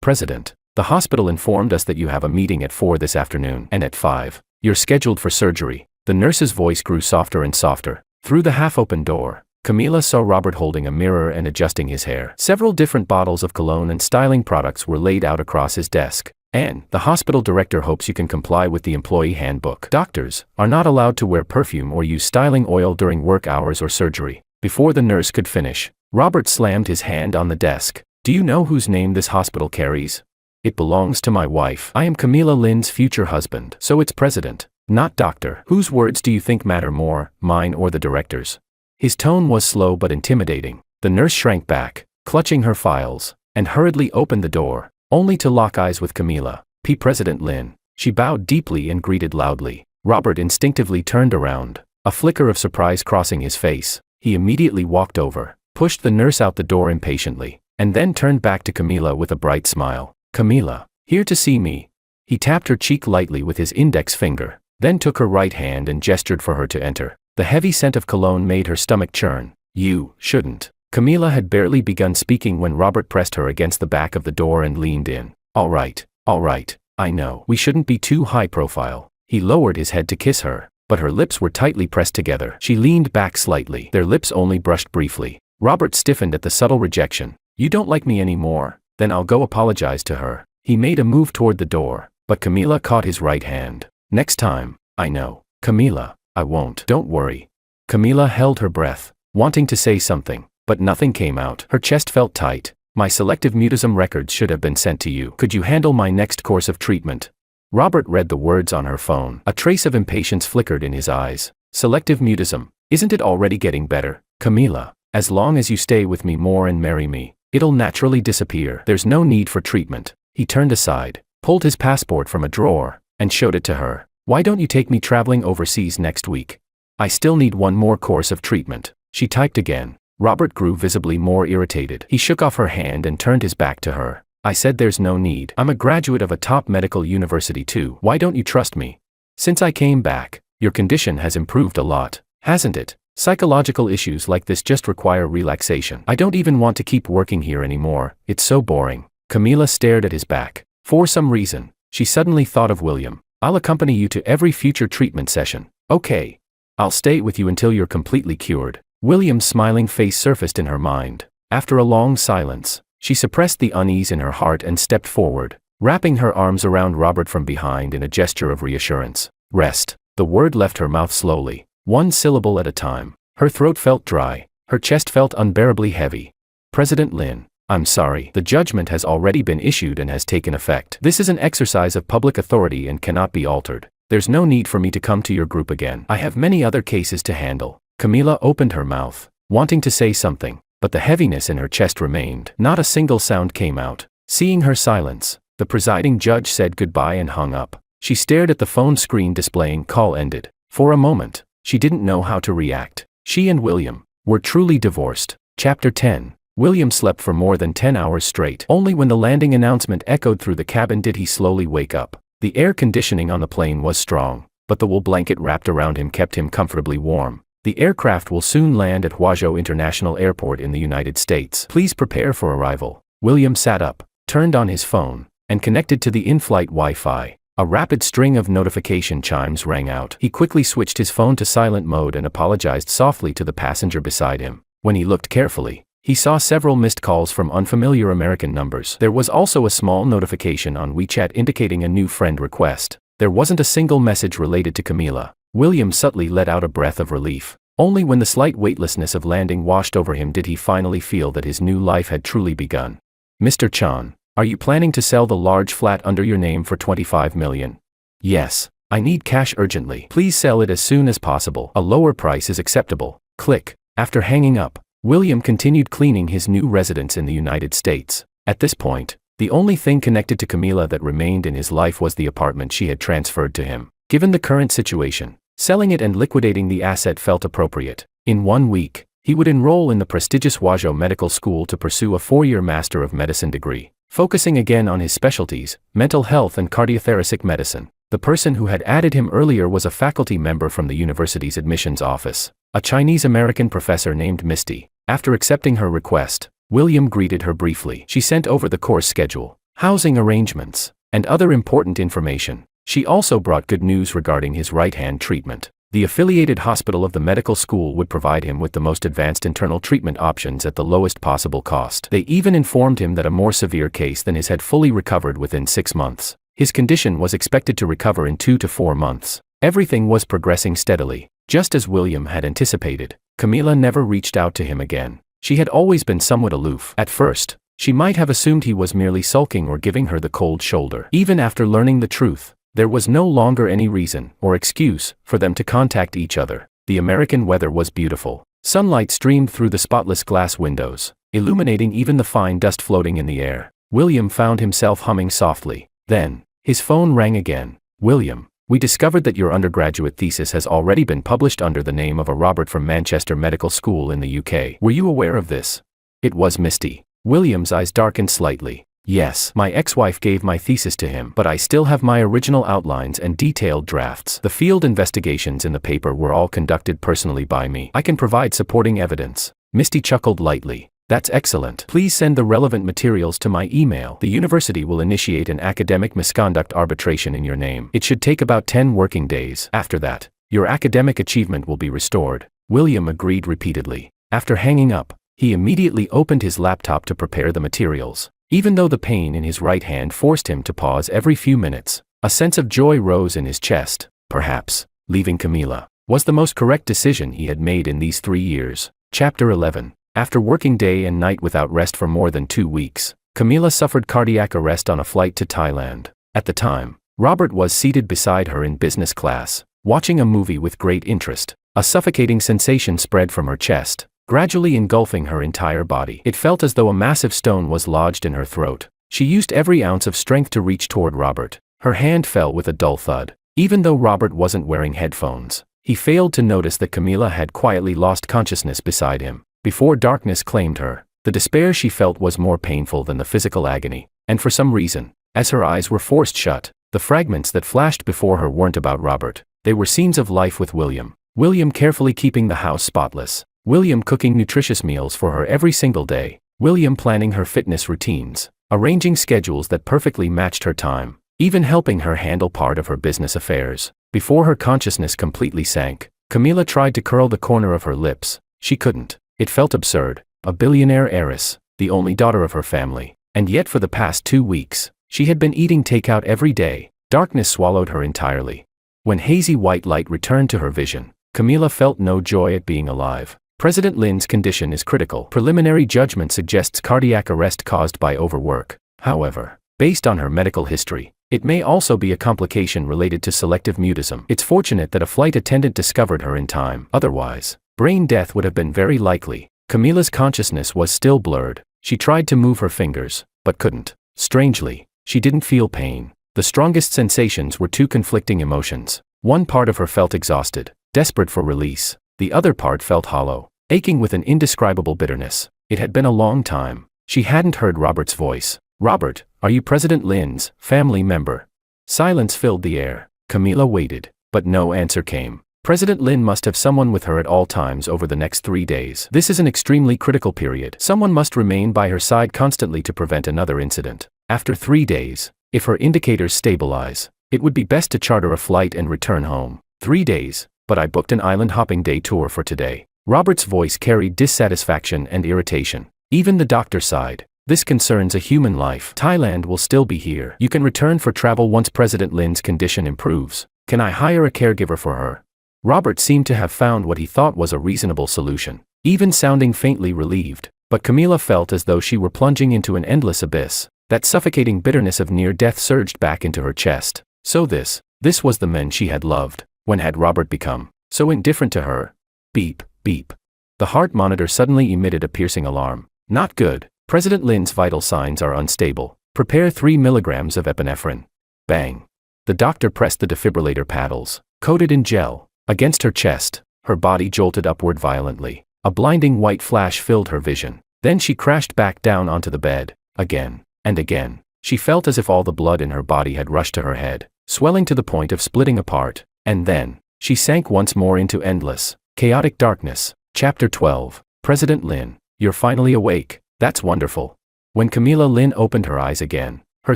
President. The hospital informed us that you have a meeting at 4 this afternoon, and at 5, you're scheduled for surgery. The nurse's voice grew softer and softer. Through the half-open door, Camila saw Robert holding a mirror and adjusting his hair. Several different bottles of cologne and styling products were laid out across his desk. And the hospital director hopes you can comply with the employee handbook. Doctors are not allowed to wear perfume or use styling oil during work hours or surgery. Before the nurse could finish, Robert slammed his hand on the desk. Do you know whose name this hospital carries? It belongs to my wife. I am Camila Lin's future husband. So it's president, not doctor. Whose words do you think matter more, mine or the director's? His tone was slow but intimidating. The nurse shrank back, clutching her files, and hurriedly opened the door, only to lock eyes with Camila. President Lin. She bowed deeply and greeted loudly. Robert instinctively turned around, a flicker of surprise crossing his face. He immediately walked over, pushed the nurse out the door impatiently, and then turned back to Camila with a bright smile. Camila, here to see me. He tapped her cheek lightly with his index finger, then took her right hand and gestured for her to enter. The heavy scent of cologne made her stomach churn. You shouldn't. Camila had barely begun speaking when Robert pressed her against the back of the door and leaned in. All right, I know. We shouldn't be too high profile. He lowered his head to kiss her, but her lips were tightly pressed together. She leaned back slightly. Their lips only brushed briefly. Robert stiffened at the subtle rejection. You don't like me anymore? Then I'll go apologize to her. He made a move toward the door, but Camila caught his right hand. Next time, I know. Camila, I won't. Don't worry. Camila held her breath, wanting to say something, but nothing came out. Her chest felt tight. My selective mutism records should have been sent to you. Could you handle my next course of treatment? Robert read the words on her phone. A trace of impatience flickered in his eyes. Selective mutism. Isn't it already getting better? Camila, as long as you stay with me more and marry me, it'll naturally disappear. There's no need for treatment. He turned aside, pulled his passport from a drawer, and showed it to her. "Why don't you take me traveling overseas next week? I still need one more course of treatment." She typed again. Robert grew visibly more irritated. He shook off her hand and turned his back to her. "I said there's no need. I'm a graduate of a top medical university too. Why don't you trust me? Since I came back, your condition has improved a lot, hasn't it? Psychological issues like this just require relaxation. I don't even want to keep working here anymore. It's so boring." Camila stared at his back. For some reason, she suddenly thought of William. "I'll accompany you to every future treatment session." "Okay. I'll stay with you until you're completely cured." William's smiling face surfaced in her mind. After a long silence, she suppressed the unease in her heart and stepped forward, wrapping her arms around Robert from behind in a gesture of reassurance. "Rest." The word left her mouth slowly, one syllable at a time. Her throat felt dry, her chest felt unbearably heavy. "President Lin, I'm sorry. The judgment has already been issued and has taken effect. This is an exercise of public authority and cannot be altered. There's no need for me to come to your group again. I have many other cases to handle." Camila opened her mouth, wanting to say something, but the heaviness in her chest remained. Not a single sound came out. Seeing her silence, the presiding judge said goodbye and hung up. She stared at the phone screen displaying "call ended." For a moment, she didn't know how to react. She and William were truly divorced. Chapter 10. William slept for more than 10 hours straight. Only when the landing announcement echoed through the cabin did he slowly wake up. The air conditioning on the plane was strong, but the wool blanket wrapped around him kept him comfortably warm. The aircraft will soon land at Huazhou International Airport in the United States. Please prepare for arrival. William sat up, turned on his phone, and connected to the in-flight Wi-Fi. A rapid string of notification chimes rang out. He quickly switched his phone to silent mode and apologized softly to the passenger beside him. When he looked carefully, he saw several missed calls from unfamiliar American numbers. There was also a small notification on WeChat indicating a new friend request. There wasn't a single message related to Camila. William subtly let out a breath of relief. Only when the slight weightlessness of landing washed over him did he finally feel that his new life had truly begun. "Mr. Chan, are you planning to sell the large flat under your name for 25 million? "Yes. I need cash urgently. Please sell it as soon as possible. A lower price is acceptable." Click. After hanging up, William continued cleaning his new residence in the United States. At this point, the only thing connected to Camila that remained in his life was the apartment she had transferred to him. Given the current situation, selling it and liquidating the asset felt appropriate. In 1 week, he would enroll in the prestigious Huazhou Medical School to pursue a 4-year Master of Medicine degree, focusing again on his specialties, mental health and cardiothoracic medicine. The person who had added him earlier was a faculty member from the university's admissions office, a Chinese-American professor named Misty. After accepting her request, William greeted her briefly. She sent over the course schedule, housing arrangements, and other important information. She also brought good news regarding his right-hand treatment. The affiliated hospital of the medical school would provide him with the most advanced internal treatment options at the lowest possible cost. They even informed him that a more severe case than his had fully recovered within 6 months. His condition was expected to recover in 2 to 4 months. Everything was progressing steadily. Just as William had anticipated, Camila never reached out to him again. She had always been somewhat aloof. At first, she might have assumed he was merely sulking or giving her the cold shoulder. Even after learning the truth, there was no longer any reason or excuse for them to contact each other. The American weather was beautiful. Sunlight streamed through the spotless glass windows, illuminating even the fine dust floating in the air. William found himself humming softly. Then, his phone rang again. "William, we discovered that your undergraduate thesis has already been published under the name of a Robert from Manchester Medical School in the UK. Were you aware of this?" It was Misty. William's eyes darkened slightly. "Yes, my ex-wife gave my thesis to him, but I still have my original outlines and detailed drafts. The field investigations in the paper were all conducted personally by me. I can provide supporting evidence." Misty chuckled lightly. "That's excellent. Please send the relevant materials to my email. The university will initiate an academic misconduct arbitration in your name. It should take about 10 working days. After that, your academic achievement will be restored." William agreed repeatedly. After hanging up, he immediately opened his laptop to prepare the materials. Even though the pain in his right hand forced him to pause every few minutes, a sense of joy rose in his chest. Perhaps, leaving Camila was the most correct decision he had made in these 3 years. Chapter 11. After working day and night without rest for more than 2 weeks, Camila suffered cardiac arrest on a flight to Thailand. At the time, Robert was seated beside her in business class, watching a movie with great interest. A suffocating sensation spread from her chest, gradually engulfing her entire body. It felt as though a massive stone was lodged in her throat. She used every ounce of strength to reach toward Robert. Her hand fell with a dull thud. Even though Robert wasn't wearing headphones, he failed to notice that Camila had quietly lost consciousness beside him. Before darkness claimed her, the despair she felt was more painful than the physical agony. And for some reason, as her eyes were forced shut, the fragments that flashed before her weren't about Robert. They were scenes of life with William. William carefully keeping the house spotless. William cooking nutritious meals for her every single day. William planning her fitness routines, arranging schedules that perfectly matched her time, even helping her handle part of her business affairs. Before her consciousness completely sank, Camila tried to curl the corner of her lips. She couldn't. It felt absurd. A billionaire heiress, the only daughter of her family. And yet for the past 2 weeks, she had been eating takeout every day. Darkness swallowed her entirely. When hazy white light returned to her vision, Camila felt no joy at being alive. President Lin's condition is critical. Preliminary judgment suggests cardiac arrest caused by overwork. However, based on her medical history, it may also be a complication related to selective mutism. It's fortunate that a flight attendant discovered her in time. Otherwise, brain death would have been very likely. Camila's consciousness was still blurred. She tried to move her fingers, but couldn't. Strangely, she didn't feel pain. The strongest sensations were two conflicting emotions. One part of her felt exhausted, desperate for release. The other part felt hollow, aching with an indescribable bitterness. It had been a long time. She hadn't heard Robert's voice. "Robert, are you President Lin's family member?" Silence filled the air. Camila waited, but no answer came. President Lin must have someone with her at all times over the next 3 days. This is an extremely critical period. Someone must remain by her side constantly to prevent another incident. After 3 days, if her indicators stabilize, it would be best to charter a flight and return home. 3 days, but I booked an island-hopping day tour for today. Robert's voice carried dissatisfaction and irritation. Even the doctor sighed. This concerns a human life. Thailand will still be here. You can return for travel once President Lin's condition improves. Can I hire a caregiver for her? Robert seemed to have found what he thought was a reasonable solution, even sounding faintly relieved. But Camila felt as though she were plunging into an endless abyss. That suffocating bitterness of near death surged back into her chest. So this was the man she had loved. When had Robert become so indifferent to her? Beep, beep. The heart monitor suddenly emitted a piercing alarm. Not good. President Lin's vital signs are unstable. Prepare 3 milligrams of epinephrine. Bang. The doctor pressed the defibrillator paddles, coated in gel, against her chest. Her body jolted upward violently. A blinding white flash filled her vision. Then she crashed back down onto the bed. Again, and again. She felt as if all the blood in her body had rushed to her head, swelling to the point of splitting apart. And then, she sank once more into endless, chaotic darkness. Chapter 12. President Lin, you're finally awake. That's wonderful. When Camila Lin opened her eyes again, her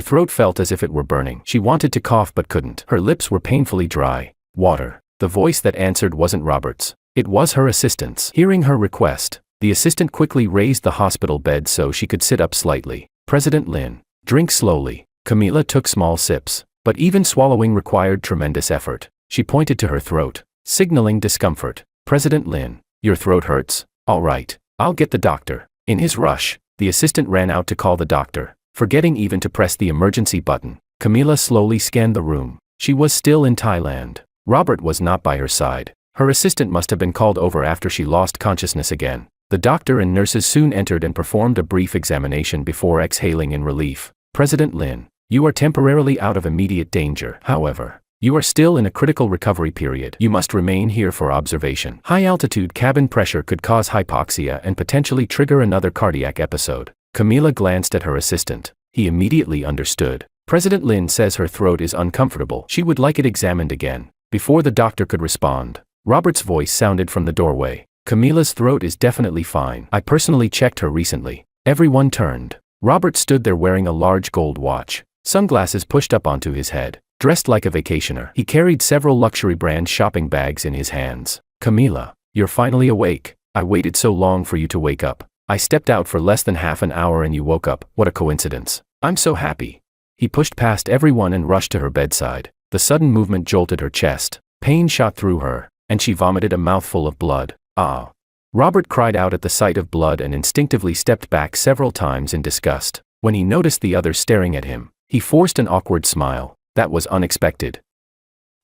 throat felt as if it were burning. She wanted to cough but couldn't. Her lips were painfully dry. Water. The voice that answered wasn't Robert's. It was her assistant's. Hearing her request, the assistant quickly raised the hospital bed so she could sit up slightly. President Lin, drink slowly. Camila took small sips, but even swallowing required tremendous effort. She pointed to her throat, signaling discomfort. President Lin, your throat hurts? All right, I'll get the doctor. In his rush, the assistant ran out to call the doctor, forgetting even to press the emergency button. Camila slowly scanned the room. She was still in Thailand. Robert was not by her side. Her assistant must have been called over after she lost consciousness again. The doctor and nurses soon entered and performed a brief examination before exhaling in relief. President Lin, you are temporarily out of immediate danger. However, you are still in a critical recovery period. You must remain here for observation. High-altitude cabin pressure could cause hypoxia and potentially trigger another cardiac episode. Camila glanced at her assistant. He immediately understood. President Lin says her throat is uncomfortable. She would like it examined again. Before the doctor could respond, Robert's voice sounded from the doorway. Camila's throat is definitely fine. I personally checked her recently. Everyone turned. Robert stood there wearing a large gold watch, sunglasses pushed up onto his head. Dressed like a vacationer, he carried several luxury brand shopping bags in his hands. Camila, you're finally awake. I waited so long for you to wake up. I stepped out for less than half an hour and you woke up. What a coincidence. I'm so happy. He pushed past everyone and rushed to her bedside. The sudden movement jolted her chest. Pain shot through her, and she vomited a mouthful of blood. Ah. Robert cried out at the sight of blood and instinctively stepped back several times in disgust. When he noticed the others staring at him, he forced an awkward smile. That was unexpected.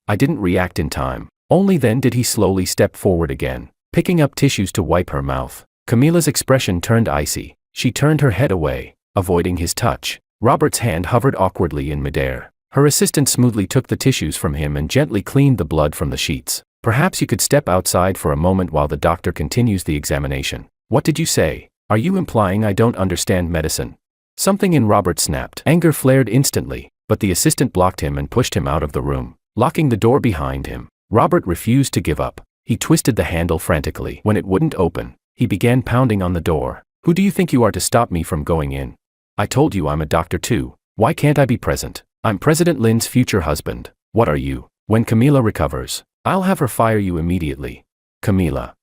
I didn't react in time. Only then did he slowly step forward again, picking up tissues to wipe her mouth. Camila's expression turned icy. She turned her head away, avoiding his touch. Robert's hand hovered awkwardly in midair. Her assistant smoothly took the tissues from him and gently cleaned the blood from the sheets. Perhaps you could step outside for a moment while the doctor continues the examination. What did you say? Are you implying I don't understand medicine? Something in Robert snapped. Anger flared instantly, but the assistant blocked him and pushed him out of the room, locking the door behind him. Robert refused to give up. He twisted the handle frantically. When it wouldn't open, he began pounding on the door. Who do you think you are to stop me from going in? I told you I'm a doctor too. Why can't I be present? I'm President Lin's future husband. What are you? When Camila recovers, I'll have her fire you immediately. Camila,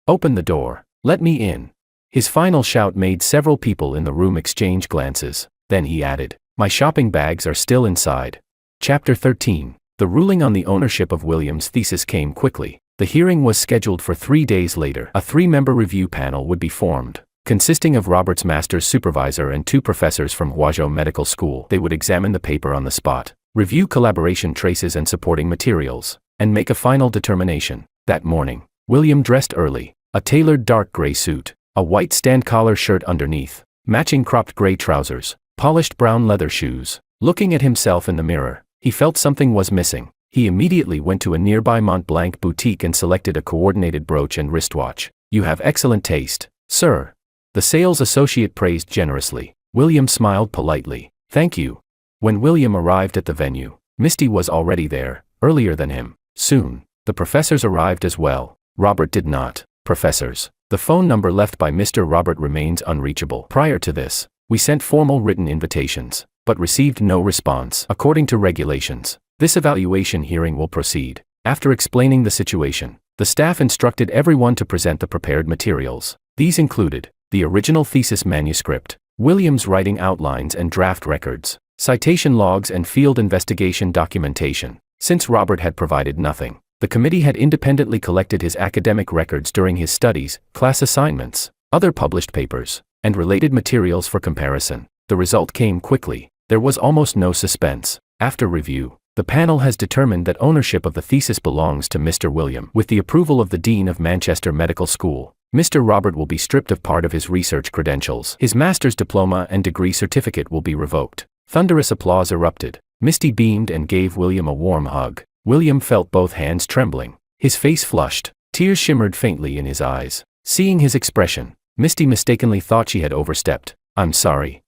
open the door. Let me in. His final shout made several people in the room exchange glances. Then he added, my shopping bags are still inside. Chapter 13. The ruling on the ownership of William's thesis came quickly. The hearing was scheduled for 3 days later. A 3-member review panel would be formed, consisting of Robert's master's supervisor and 2 professors from Huazhou Medical School. They would examine the paper on the spot, review collaboration traces and supporting materials, and make a final determination. That morning, William dressed early, a tailored dark gray suit, a white stand-collar shirt underneath, matching cropped gray trousers, polished brown leather shoes. Looking at himself in the mirror, he felt something was missing. He immediately went to a nearby Mont Blanc boutique and selected a coordinated brooch and wristwatch. You have excellent taste, sir. The sales associate praised generously. William smiled politely. Thank you. When William arrived at the venue, Misty was already there, earlier than him. Soon, the professors arrived as well. Robert did not. Professors. The phone number left by Mr. Robert remains unreachable. Prior to this, we sent formal written invitations, but received no response. According to regulations, this evaluation hearing will proceed. After explaining the situation, the staff instructed everyone to present the prepared materials. These included the original thesis manuscript, William's writing outlines and draft records, citation logs and field investigation documentation. Since Robert had provided nothing, the committee had independently collected his academic records during his studies, class assignments, other published papers, and related materials for comparison. The result came quickly. There was almost no suspense. After review, the panel has determined that ownership of the thesis belongs to Mr. William. With the approval of the Dean of Manchester Medical School, Mr. Robert will be stripped of part of his research credentials. His master's diploma and degree certificate will be revoked. Thunderous applause erupted. Misty beamed and gave William a warm hug. William felt both hands trembling. His face flushed. Tears shimmered faintly in his eyes. Seeing his expression, Misty mistakenly thought she had overstepped. I'm sorry.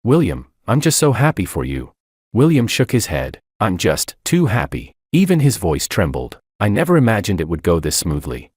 William, I'm just so happy for you. William shook his head. I'm just too happy. Even his voice trembled. I never imagined it would go this smoothly.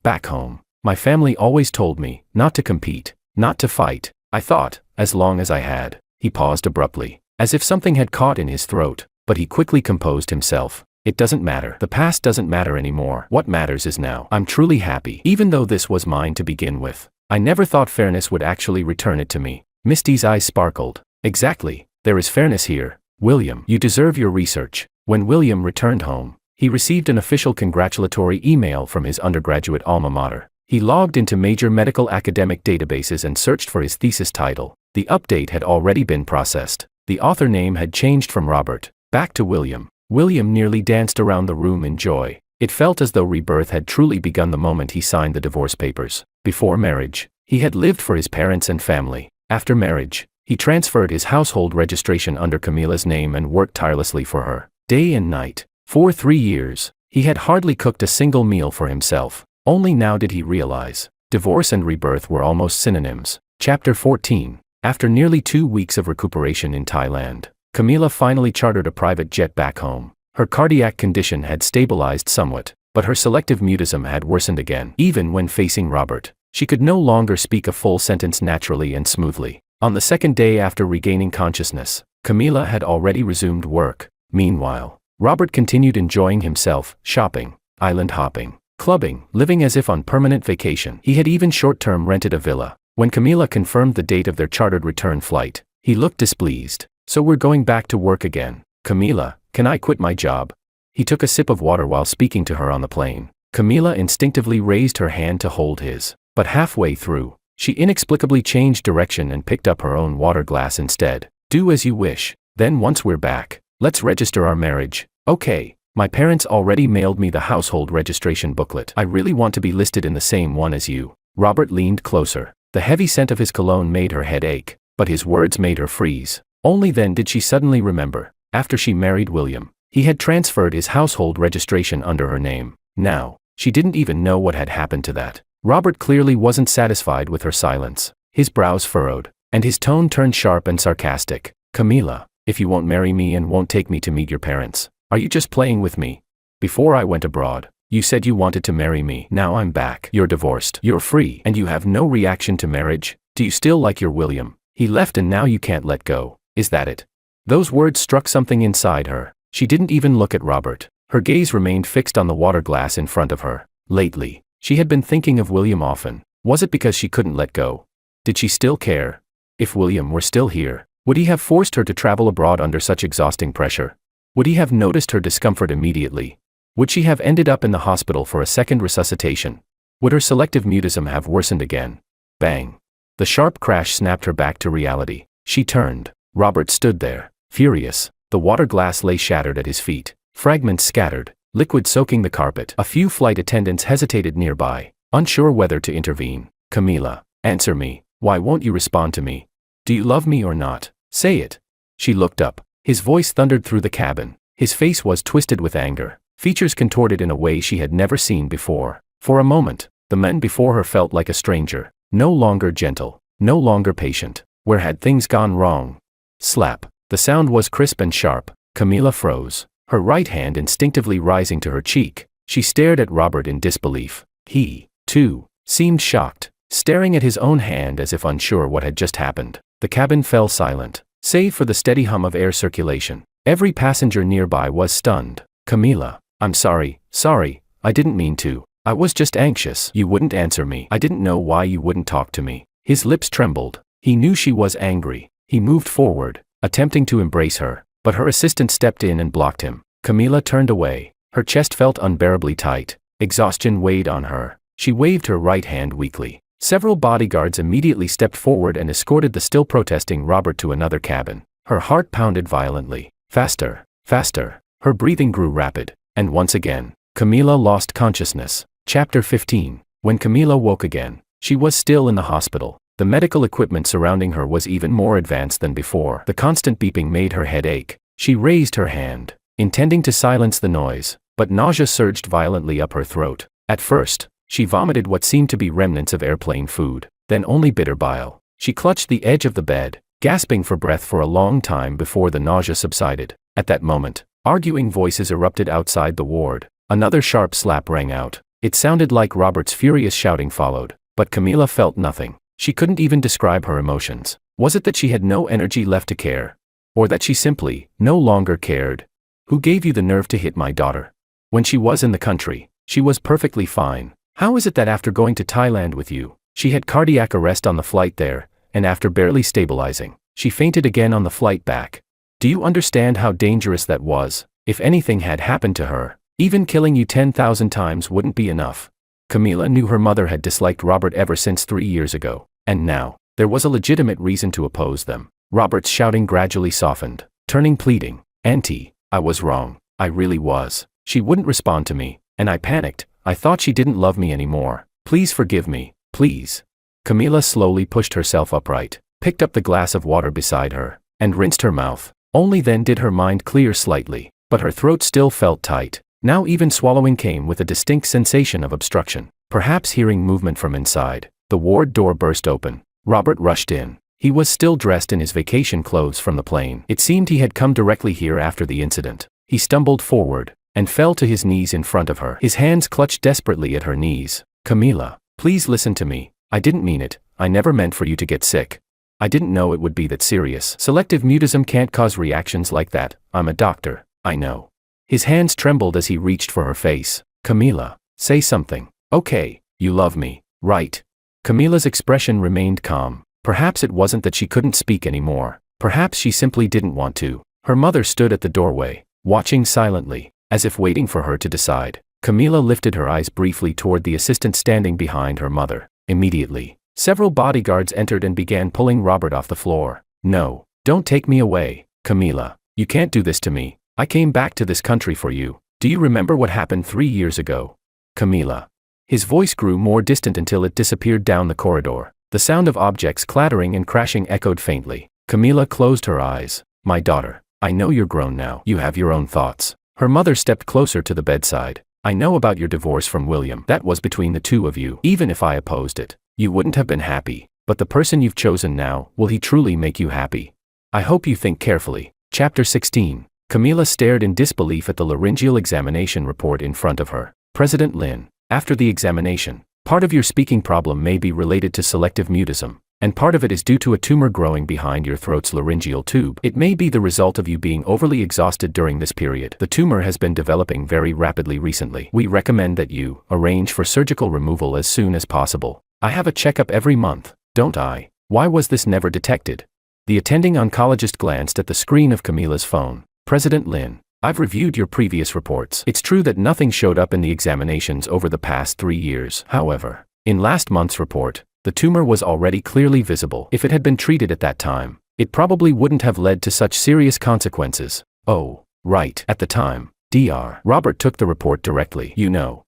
Back home, my family always told me not to compete, not to fight. I thought, as long as I had. He paused abruptly, as if something had caught in his throat, but he quickly composed himself. It doesn't matter. The past doesn't matter anymore. What matters is now. I'm truly happy. Even though this was mine to begin with, I never thought fairness would actually return it to me. Misty's eyes sparkled. Exactly. There is fairness here. William, you deserve your research. When William returned home, he received an official congratulatory email from his undergraduate alma mater. He logged into major medical academic databases and searched for his thesis title. The update had already been processed. The author name had changed from Robert back to William. William nearly danced around the room in joy. It felt as though rebirth had truly begun the moment he signed the divorce papers. Before marriage, he had lived for his parents and family. After marriage, he transferred his household registration under Camila's name and worked tirelessly for her, day and night. For 3 years, he had hardly cooked a single meal for himself. Only now did he realize, divorce and rebirth were almost synonyms. Chapter 14. After nearly 2 weeks of recuperation in Thailand, Camila finally chartered a private jet back home. Her cardiac condition had stabilized somewhat, but her selective mutism had worsened again. Even when facing Robert, she could no longer speak a full sentence naturally and smoothly. On the second day after regaining consciousness, Camila had already resumed work. Meanwhile, Robert continued enjoying himself, shopping, island hopping, clubbing, living as if on permanent vacation. He had even short-term rented a villa. When Camila confirmed the date of their chartered return flight, he looked displeased. So we're going back to work again. Camila, can I quit my job? He took a sip of water while speaking to her on the plane. Camila instinctively raised her hand to hold his, but halfway through, she inexplicably changed direction and picked up her own water glass instead. Do as you wish. Then once we're back, let's register our marriage. Okay. My parents already mailed me the household registration booklet. I really want to be listed in the same one as you. Robert leaned closer. The heavy scent of his cologne made her head ache. but his words made her freeze. Only then did she suddenly remember. After she married William, he had transferred his household registration under her name. Now, she didn't even know what had happened to that. Robert clearly wasn't satisfied with her silence. His brows furrowed, and his tone turned sharp and sarcastic. Camila, if you won't marry me and won't take me to meet your parents, are you just playing with me? Before I went abroad, you said you wanted to marry me. Now I'm back. You're divorced. You're free. And you have no reaction to marriage? Do you still like your William? He left and now you can't let go. Is that it? Those words struck something inside her. She didn't even look at Robert. Her gaze remained fixed on the water glass in front of her. Lately, she had been thinking of William often. Was it because she couldn't let go? Did she still care? If William were still here, would he have forced her to travel abroad under such exhausting pressure? Would he have noticed her discomfort immediately? Would she have ended up in the hospital for a second resuscitation? Would her selective mutism have worsened again? Bang! The sharp crash snapped her back to reality. She turned. Robert stood there, furious. The water glass lay shattered at his feet, fragments scattered, liquid soaking the carpet. A few flight attendants hesitated nearby, unsure whether to intervene. Camila, answer me. Why won't you respond to me? Do you love me or not? Say it. She looked up. His voice thundered through the cabin. His face was twisted with anger, features contorted in a way she had never seen before. For a moment, the man before her felt like a stranger, no longer gentle, no longer patient. Where had things gone wrong? Slap. The sound was crisp and sharp. Camila froze, her right hand instinctively rising to her cheek. She stared at Robert in disbelief. He, too, seemed shocked, staring at his own hand as if unsure what had just happened. The cabin fell silent, save for the steady hum of air circulation. Every passenger nearby was stunned. Camila, I'm sorry, I didn't mean to. I was just anxious. You wouldn't answer me. I didn't know why you wouldn't talk to me. His lips trembled. He knew she was angry. He moved forward, attempting to embrace her, but her assistant stepped in and blocked him. Camila turned away. Her chest felt unbearably tight. Exhaustion weighed on her. She waved her right hand weakly. Several bodyguards immediately stepped forward and escorted the still protesting Robert to another cabin. Her heart pounded violently. Faster, faster. Her breathing grew rapid, and once again, Camila lost consciousness. Chapter 15. When Camila woke again, she was still in the hospital. The medical equipment surrounding her was even more advanced than before. The constant beeping made her head ache. She raised her hand, intending to silence the noise, but nausea surged violently up her throat. At first, she vomited what seemed to be remnants of airplane food, then only bitter bile. She clutched the edge of the bed, gasping for breath for a long time before the nausea subsided. At that moment, arguing voices erupted outside the ward. Another sharp slap rang out. It sounded like Robert's furious shouting followed, but Camila felt nothing. She couldn't even describe her emotions. Was it that she had no energy left to care? Or that she simply no longer cared? Who gave you the nerve to hit my daughter? When she was in the country, she was perfectly fine. How is it that after going to Thailand with you, she had cardiac arrest on the flight there, and after barely stabilizing, she fainted again on the flight back? Do you understand how dangerous that was? If anything had happened to her, even killing you 10,000 times wouldn't be enough. Camila knew her mother had disliked Robert ever since 3 years ago, and now, there was a legitimate reason to oppose them. Robert's shouting gradually softened, turning pleading. Auntie, I was wrong. I really was. She wouldn't respond to me, and I panicked. I thought she didn't love me anymore. Please forgive me, please. Camila slowly pushed herself upright, picked up the glass of water beside her, and rinsed her mouth. Only then did her mind clear slightly, but her throat still felt tight. Now even swallowing came with a distinct sensation of obstruction. Perhaps hearing movement from inside, the ward door burst open. Robert rushed in. He was still dressed in his vacation clothes from the plane. It seemed he had come directly here after the incident. He stumbled forward, and fell to his knees in front of her. His hands clutched desperately at her knees. Camila, please listen to me. I didn't mean it. I never meant for you to get sick. I didn't know it would be that serious. Selective mutism can't cause reactions like that. I'm a doctor. I know. His hands trembled as he reached for her face. Camila, say something. Okay, you love me, right? Camila's expression remained calm. Perhaps it wasn't that she couldn't speak anymore. Perhaps she simply didn't want to. Her mother stood at the doorway, watching silently, as if waiting for her to decide. Camila lifted her eyes briefly toward the assistant standing behind her mother. Immediately, several bodyguards entered and began pulling Robert off the floor. No, don't take me away, Camila. You can't do this to me. I came back to this country for you. Do you remember what happened 3 years ago? Camila. His voice grew more distant until it disappeared down the corridor. The sound of objects clattering and crashing echoed faintly. Camila closed her eyes. My daughter, I know you're grown now. You have your own thoughts. Her mother stepped closer to the bedside. I know about your divorce from William. That was between the two of you. Even if I opposed it, you wouldn't have been happy. But the person you've chosen now, will he truly make you happy? I hope you think carefully. Chapter 16. Camila stared in disbelief at the laryngeal examination report in front of her. President Lin, after the examination, part of your speaking problem may be related to selective mutism, and part of it is due to a tumor growing behind your throat's laryngeal tube. It may be the result of you being overly exhausted during this period. The tumor has been developing very rapidly recently. We recommend that you arrange for surgical removal as soon as possible. I have a checkup every month, don't I? Why was this never detected? The attending oncologist glanced at the screen of Camila's phone. President Lin, I've reviewed your previous reports. It's true that nothing showed up in the examinations over the past 3 years. However, in last month's report, the tumor was already clearly visible. If it had been treated at that time, it probably wouldn't have led to such serious consequences. Oh, right. At the time, Dr. Robert took the report directly. You know,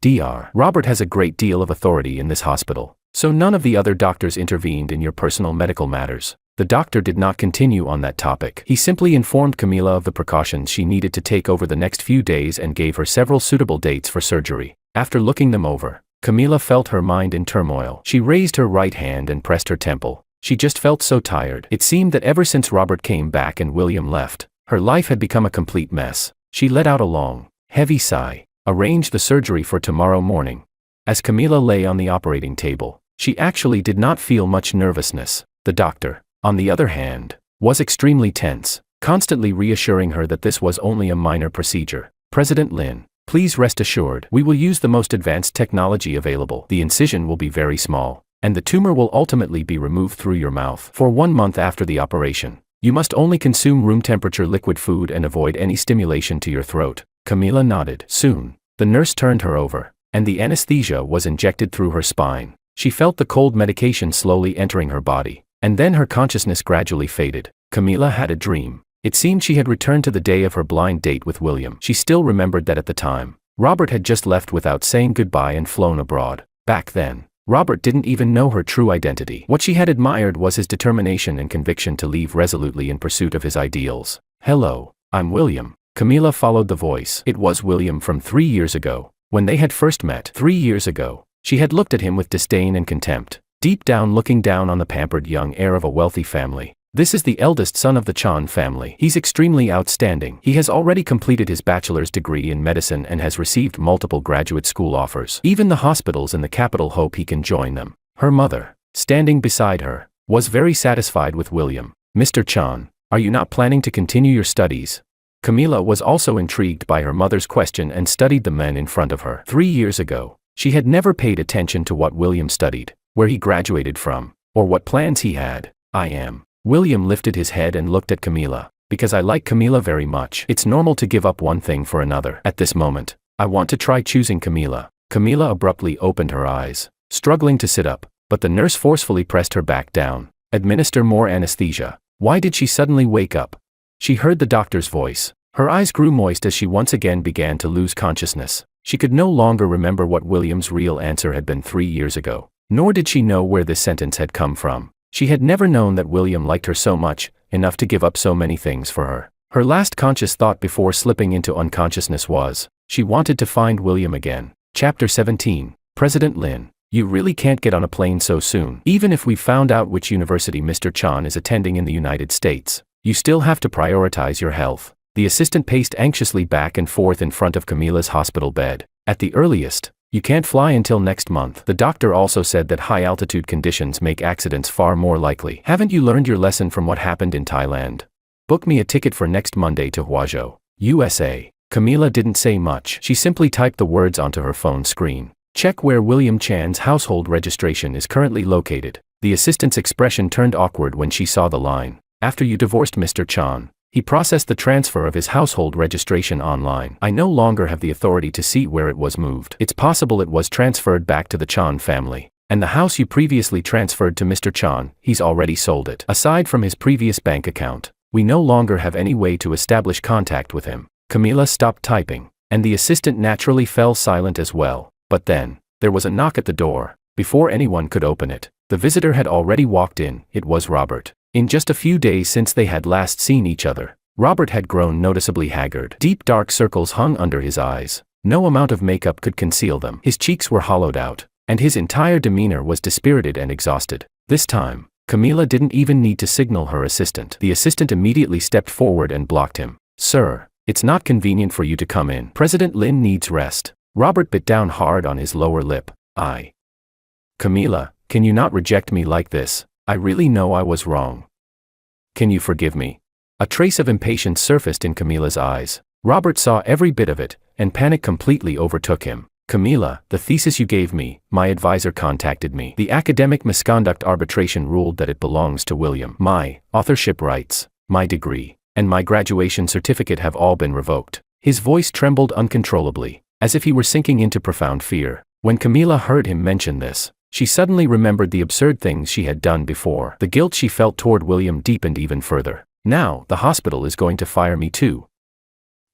Dr. Robert has a great deal of authority in this hospital, so none of the other doctors intervened in your personal medical matters. The doctor did not continue on that topic. He simply informed Camila of the precautions she needed to take over the next few days and gave her several suitable dates for surgery. After looking them over, Camila felt her mind in turmoil. She raised her right hand and pressed her temple. She just felt so tired. It seemed that ever since Robert came back and William left, her life had become a complete mess. She let out a long, heavy sigh. Arrange the surgery for tomorrow morning. As Camila lay on the operating table, she actually did not feel much nervousness. The doctor, on the other hand, was extremely tense, constantly reassuring her that this was only a minor procedure. President Lin, please rest assured, we will use the most advanced technology available. The incision will be very small, and the tumor will ultimately be removed through your mouth. For 1 month after the operation, you must only consume room temperature liquid food and avoid any stimulation to your throat. Camila nodded. Soon, the nurse turned her over, and the anesthesia was injected through her spine. She felt the cold medication slowly entering her body, and then her consciousness gradually faded. Camila had a dream. It seemed she had returned to the day of her blind date with William. She still remembered that at the time, Robert had just left without saying goodbye and flown abroad. Back then, Robert didn't even know her true identity. What she had admired was his determination and conviction to leave resolutely in pursuit of his ideals. Hello, I'm William. Camila followed the voice. It was William from 3 years ago, when they had first met. 3 years ago, she had looked at him with disdain and contempt, deep down looking down on the pampered young heir of a wealthy family. This is the eldest son of the Chan family. He's extremely outstanding. He has already completed his bachelor's degree in medicine and has received multiple graduate school offers. Even the hospitals in the capital hope he can join them. Her mother, standing beside her, was very satisfied with William. Mr. Chan, are you not planning to continue your studies? Camila was also intrigued by her mother's question and studied the men in front of her. 3 years ago, she had never paid attention to what William studied, where he graduated from, or what plans he had. I am. William lifted his head and looked at Camila. Because I like Camila very much. It's normal to give up one thing for another. At this moment, I want to try choosing Camila. Camila abruptly opened her eyes, struggling to sit up, but the nurse forcefully pressed her back down. Administer more anesthesia. Why did she suddenly wake up? She heard the doctor's voice. Her eyes grew moist as she once again began to lose consciousness. She could no longer remember what William's real answer had been 3 years ago, nor did she know where this sentence had come from. She had never known that William liked her so much, enough to give up so many things for her. Her last conscious thought before slipping into unconsciousness was, she wanted to find William again. Chapter 17. President Lin, you really can't get on a plane so soon. Even if we found out which university Mr. Chan is attending in the United States, you still have to prioritize your health. The assistant paced anxiously back and forth in front of Camila's hospital bed. At the earliest, you can't fly until next month. The doctor also said that high-altitude conditions make accidents far more likely. Haven't you learned your lesson from what happened in Thailand? Book me a ticket for next Monday to Huazhou, USA. Camila didn't say much. She simply typed the words onto her phone screen. Check where William Chan's household registration is currently located. The assistant's expression turned awkward when she saw the line. After you divorced Mr. Chan, he processed the transfer of his household registration online. I no longer have the authority to see where it was moved. It's possible it was transferred back to the Chan family. And the house you previously transferred to Mr. Chan, he's already sold it. Aside from his previous bank account, we no longer have any way to establish contact with him. Camila stopped typing, and the assistant naturally fell silent as well. But then, there was a knock at the door. Before anyone could open it, The visitor had already walked in. It was Robert. In just a few days since they had last seen each other, Robert had grown noticeably haggard. Deep dark circles hung under his eyes. No amount of makeup could conceal them. His cheeks were hollowed out, and his entire demeanor was dispirited and exhausted. This time, Camila didn't even need to signal her assistant. The assistant immediately stepped forward and blocked him. "Sir, it's not convenient for you to come in. President Lin needs rest." Robert bit down hard on his lower lip. Camila, can you not reject me like this? I really know I was wrong. Can you forgive me?" A trace of impatience surfaced in Camila's eyes. Robert saw every bit of it, and panic completely overtook him. "Camila, the thesis you gave me, my advisor contacted me. The academic misconduct arbitration ruled that it belongs to William. My authorship rights, my degree, and my graduation certificate have all been revoked." His voice trembled uncontrollably, as if he were sinking into profound fear. When Camila heard him mention this, she suddenly remembered the absurd things she had done before. The guilt she felt toward William deepened even further. "Now, the hospital is going to fire me too.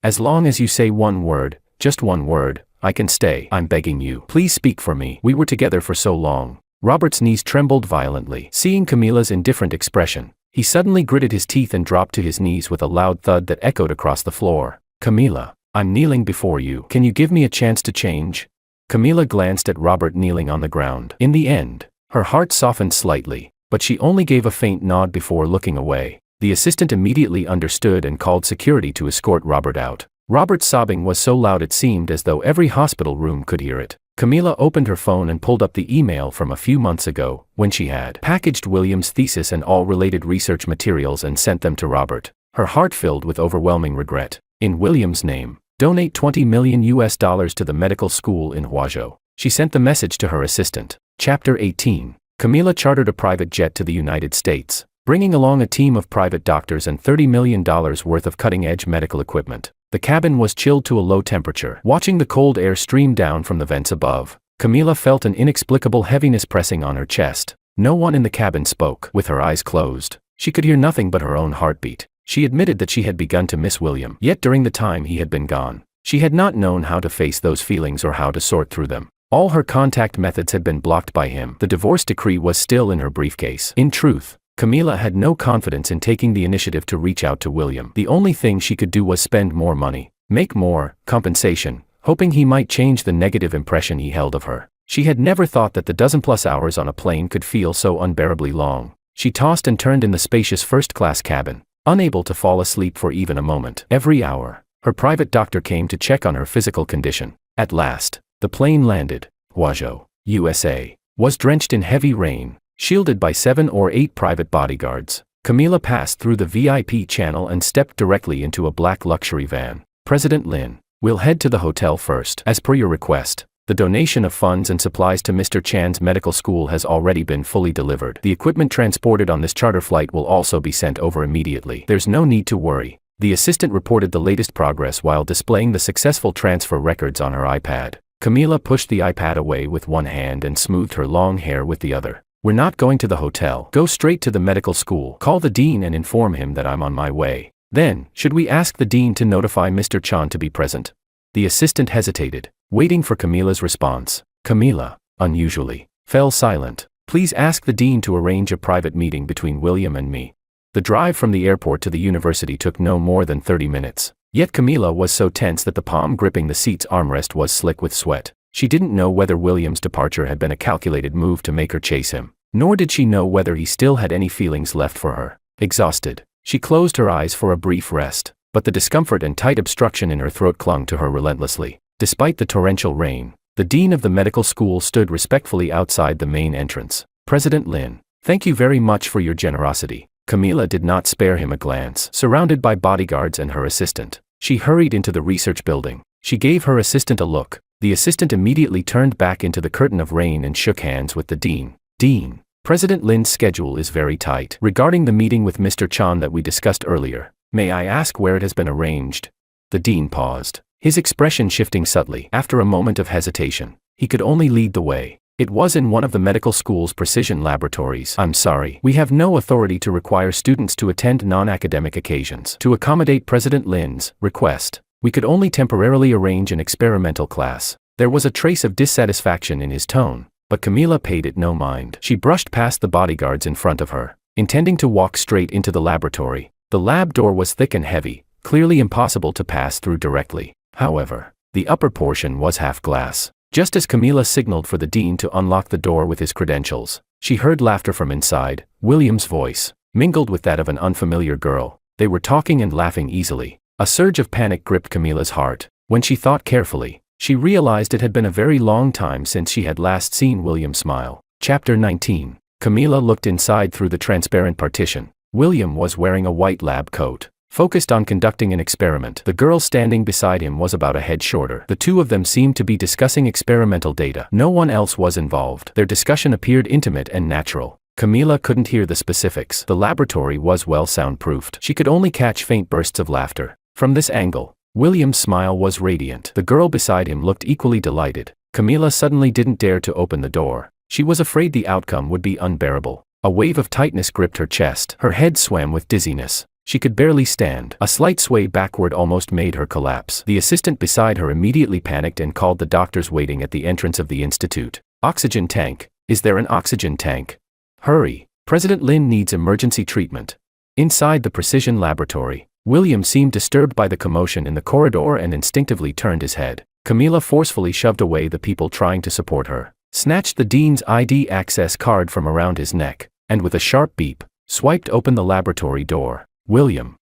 As long as you say one word, just one word, I can stay. I'm begging you. Please speak for me. We were together for so long." Robert's knees trembled violently. Seeing Camila's indifferent expression, he suddenly gritted his teeth and dropped to his knees with a loud thud that echoed across the floor. "Camila, I'm kneeling before you. Can you give me a chance to change?" Camila glanced at Robert kneeling on the ground. In the end, her heart softened slightly, but she only gave a faint nod before looking away. The assistant immediately understood and called security to escort Robert out. Robert's sobbing was so loud it seemed as though every hospital room could hear it. Camila opened her phone and pulled up the email from a few months ago, when she had packaged William's thesis and all related research materials and sent them to Robert. Her heart filled with overwhelming regret. "In William's name, donate $20 million to the medical school in Huazhou." She sent the message to her assistant. Chapter 18. Camila chartered a private jet to the United States, bringing along a team of private doctors and $30 million worth of cutting-edge medical equipment. The cabin was chilled to a low temperature. Watching the cold air stream down from the vents above, Camila felt an inexplicable heaviness pressing on her chest. No one in the cabin spoke. With her eyes closed, she could hear nothing but her own heartbeat. She admitted that she had begun to miss William. Yet during the time he had been gone, she had not known how to face those feelings or how to sort through them. All her contact methods had been blocked by him. The divorce decree was still in her briefcase. In truth, Camila had no confidence in taking the initiative to reach out to William. The only thing she could do was spend more money, make more compensation, hoping he might change the negative impression he held of her. She had never thought that the dozen-plus hours on a plane could feel so unbearably long. She tossed and turned in the spacious first-class cabin, unable to fall asleep for even a moment. Every hour, her private doctor came to check on her physical condition. At last, the plane landed. Huazhou, USA, was drenched in heavy rain, shielded by 7 or 8 private bodyguards. Camila passed through the VIP channel and stepped directly into a black luxury van. "President Lin, we'll head to the hotel first. As per your request, the donation of funds and supplies to Mr. Chan's medical school has already been fully delivered. The equipment transported on this charter flight will also be sent over immediately. There's no need to worry." The assistant reported the latest progress while displaying the successful transfer records on her iPad. Camila pushed the iPad away with one hand and smoothed her long hair with the other. "We're not going to the hotel. Go straight to the medical school. Call the dean and inform him that I'm on my way. Then, should we ask the dean to notify Mr. Chan to be present?" The assistant hesitated, waiting for Camila's response. Camila, unusually, fell silent. "Please ask the dean to arrange a private meeting between William and me." The drive from the airport to the university took no more than 30 minutes. Yet Camila was so tense that the palm gripping the seat's armrest was slick with sweat. She didn't know whether William's departure had been a calculated move to make her chase him, nor did she know whether he still had any feelings left for her. Exhausted, she closed her eyes for a brief rest, but the discomfort and tight obstruction in her throat clung to her relentlessly. Despite the torrential rain, the dean of the medical school stood respectfully outside the main entrance. "President Lin, thank you very much for your generosity." Camila did not spare him a glance. Surrounded by bodyguards and her assistant, she hurried into the research building. She gave her assistant a look. The assistant immediately turned back into the curtain of rain and shook hands with the dean. "Dean, President Lin's schedule is very tight. Regarding the meeting with Mr. Chan that we discussed earlier, may I ask where it has been arranged?" The dean paused, his expression shifting subtly. After a moment of hesitation, he could only lead the way. "It was in one of the medical school's precision laboratories. I'm sorry, we have no authority to require students to attend non-academic occasions. To accommodate President Lin's request, we could only temporarily arrange an experimental class." There was a trace of dissatisfaction in his tone, but Camila paid it no mind. She brushed past the bodyguards in front of her, intending to walk straight into the laboratory. The lab door was thick and heavy, clearly impossible to pass through directly. However, the upper portion was half glass. Just as Camila signaled for the dean to unlock the door with his credentials, she heard laughter from inside. William's voice, mingled with that of an unfamiliar girl. They were talking and laughing easily. A surge of panic gripped Camila's heart. When she thought carefully, she realized it had been a very long time since she had last seen William smile. Chapter 19. Camila looked inside through the transparent partition. William was wearing a white lab coat, focused on conducting an experiment. The girl standing beside him was about a head shorter. The two of them seemed to be discussing experimental data. No one else was involved. Their discussion appeared intimate and natural. Camila couldn't hear the specifics. The laboratory was well soundproofed. She could only catch faint bursts of laughter. From this angle, William's smile was radiant. The girl beside him looked equally delighted. Camila suddenly didn't dare to open the door. She was afraid the outcome would be unbearable. A wave of tightness gripped her chest. Her head swam with dizziness. She could barely stand. A slight sway backward almost made her collapse. The assistant beside her immediately panicked and called the doctors waiting at the entrance of the institute. Oxygen tank. Is there an oxygen tank? Hurry. President Lin needs emergency treatment. Inside the precision laboratory, William seemed disturbed by the commotion in the corridor and instinctively turned his head. Camila forcefully shoved away the people trying to support her, snatched the dean's ID access card from around his neck, and with a sharp beep, swiped open the laboratory door. William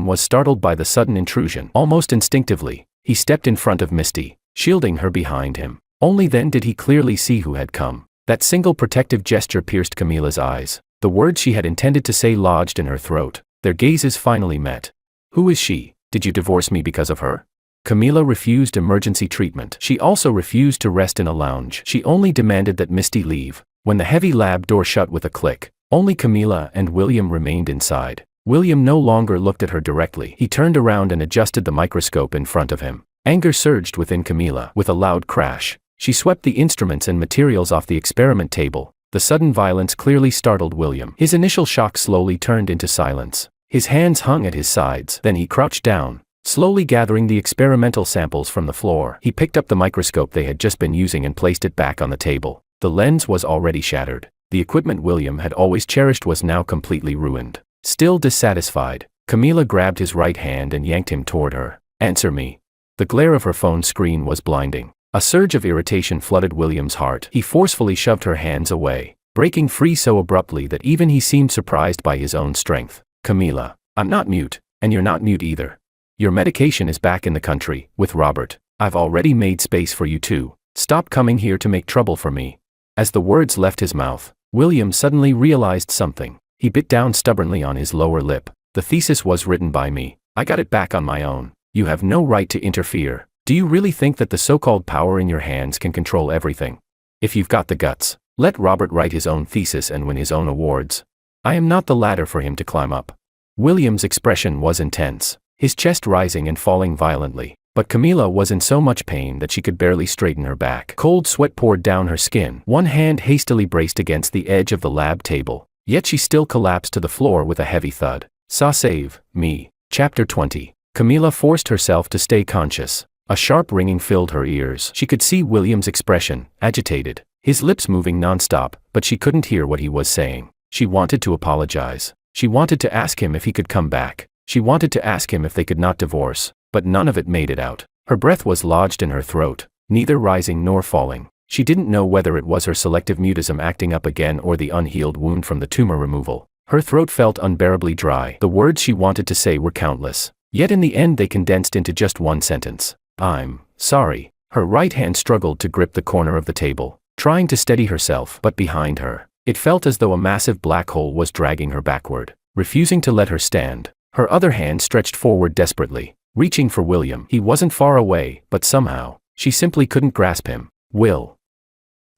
was startled by the sudden intrusion. Almost instinctively, he stepped in front of Misty, shielding her behind him. Only then did he clearly see who had come. That single protective gesture pierced Camila's eyes. The words she had intended to say lodged in her throat. Their gazes finally met. Who is she? Did you divorce me because of her? Camila refused emergency treatment. She also refused to rest in a lounge. She only demanded that Misty leave. When the heavy lab door shut with a click, only Camila and William remained inside. William no longer looked at her directly. He turned around and adjusted the microscope in front of him. Anger surged within Camila. With a loud crash, she swept the instruments and materials off the experiment table. The sudden violence clearly startled William. His initial shock slowly turned into silence. His hands hung at his sides. Then he crouched down, slowly gathering the experimental samples from the floor. He picked up the microscope they had just been using and placed it back on the table. The lens was already shattered. The equipment William had always cherished was now completely ruined. Still dissatisfied, Camila grabbed his right hand and yanked him toward her. Answer me. The glare of her phone screen was blinding. A surge of irritation flooded William's heart. He forcefully shoved her hands away, breaking free so abruptly that even he seemed surprised by his own strength. Camila, I'm not mute, and you're not mute either. Your medication is back in the country, with Robert. I've already made space for you too. Stop coming here to make trouble for me. As the words left his mouth, William suddenly realized something. He bit down stubbornly on his lower lip. The thesis was written by me. I got it back on my own. You have no right to interfere. Do you really think that the so-called power in your hands can control everything? If you've got the guts, let Robert write his own thesis and win his own awards. I am not the ladder for him to climb up. William's expression was intense, his chest rising and falling violently. But Camila was in so much pain that she could barely straighten her back. Cold sweat poured down her skin. One hand hastily braced against the edge of the lab table, yet she still collapsed to the floor with a heavy thud. Save me. Chapter 20. Camila forced herself to stay conscious. A sharp ringing filled her ears. She could see William's expression, agitated, his lips moving nonstop, but she couldn't hear what he was saying. She wanted to apologize. She wanted to ask him if he could come back. She wanted to ask him if they could not divorce, but none of it made it out. Her breath was lodged in her throat, neither rising nor falling. She didn't know whether it was her selective mutism acting up again or the unhealed wound from the tumor removal. Her throat felt unbearably dry. The words she wanted to say were countless, yet in the end they condensed into just one sentence. I'm sorry. Her right hand struggled to grip the corner of the table, trying to steady herself, but behind her, it felt as though a massive black hole was dragging her backward, refusing to let her stand. Her other hand stretched forward desperately, reaching for William. He wasn't far away, but somehow, she simply couldn't grasp him.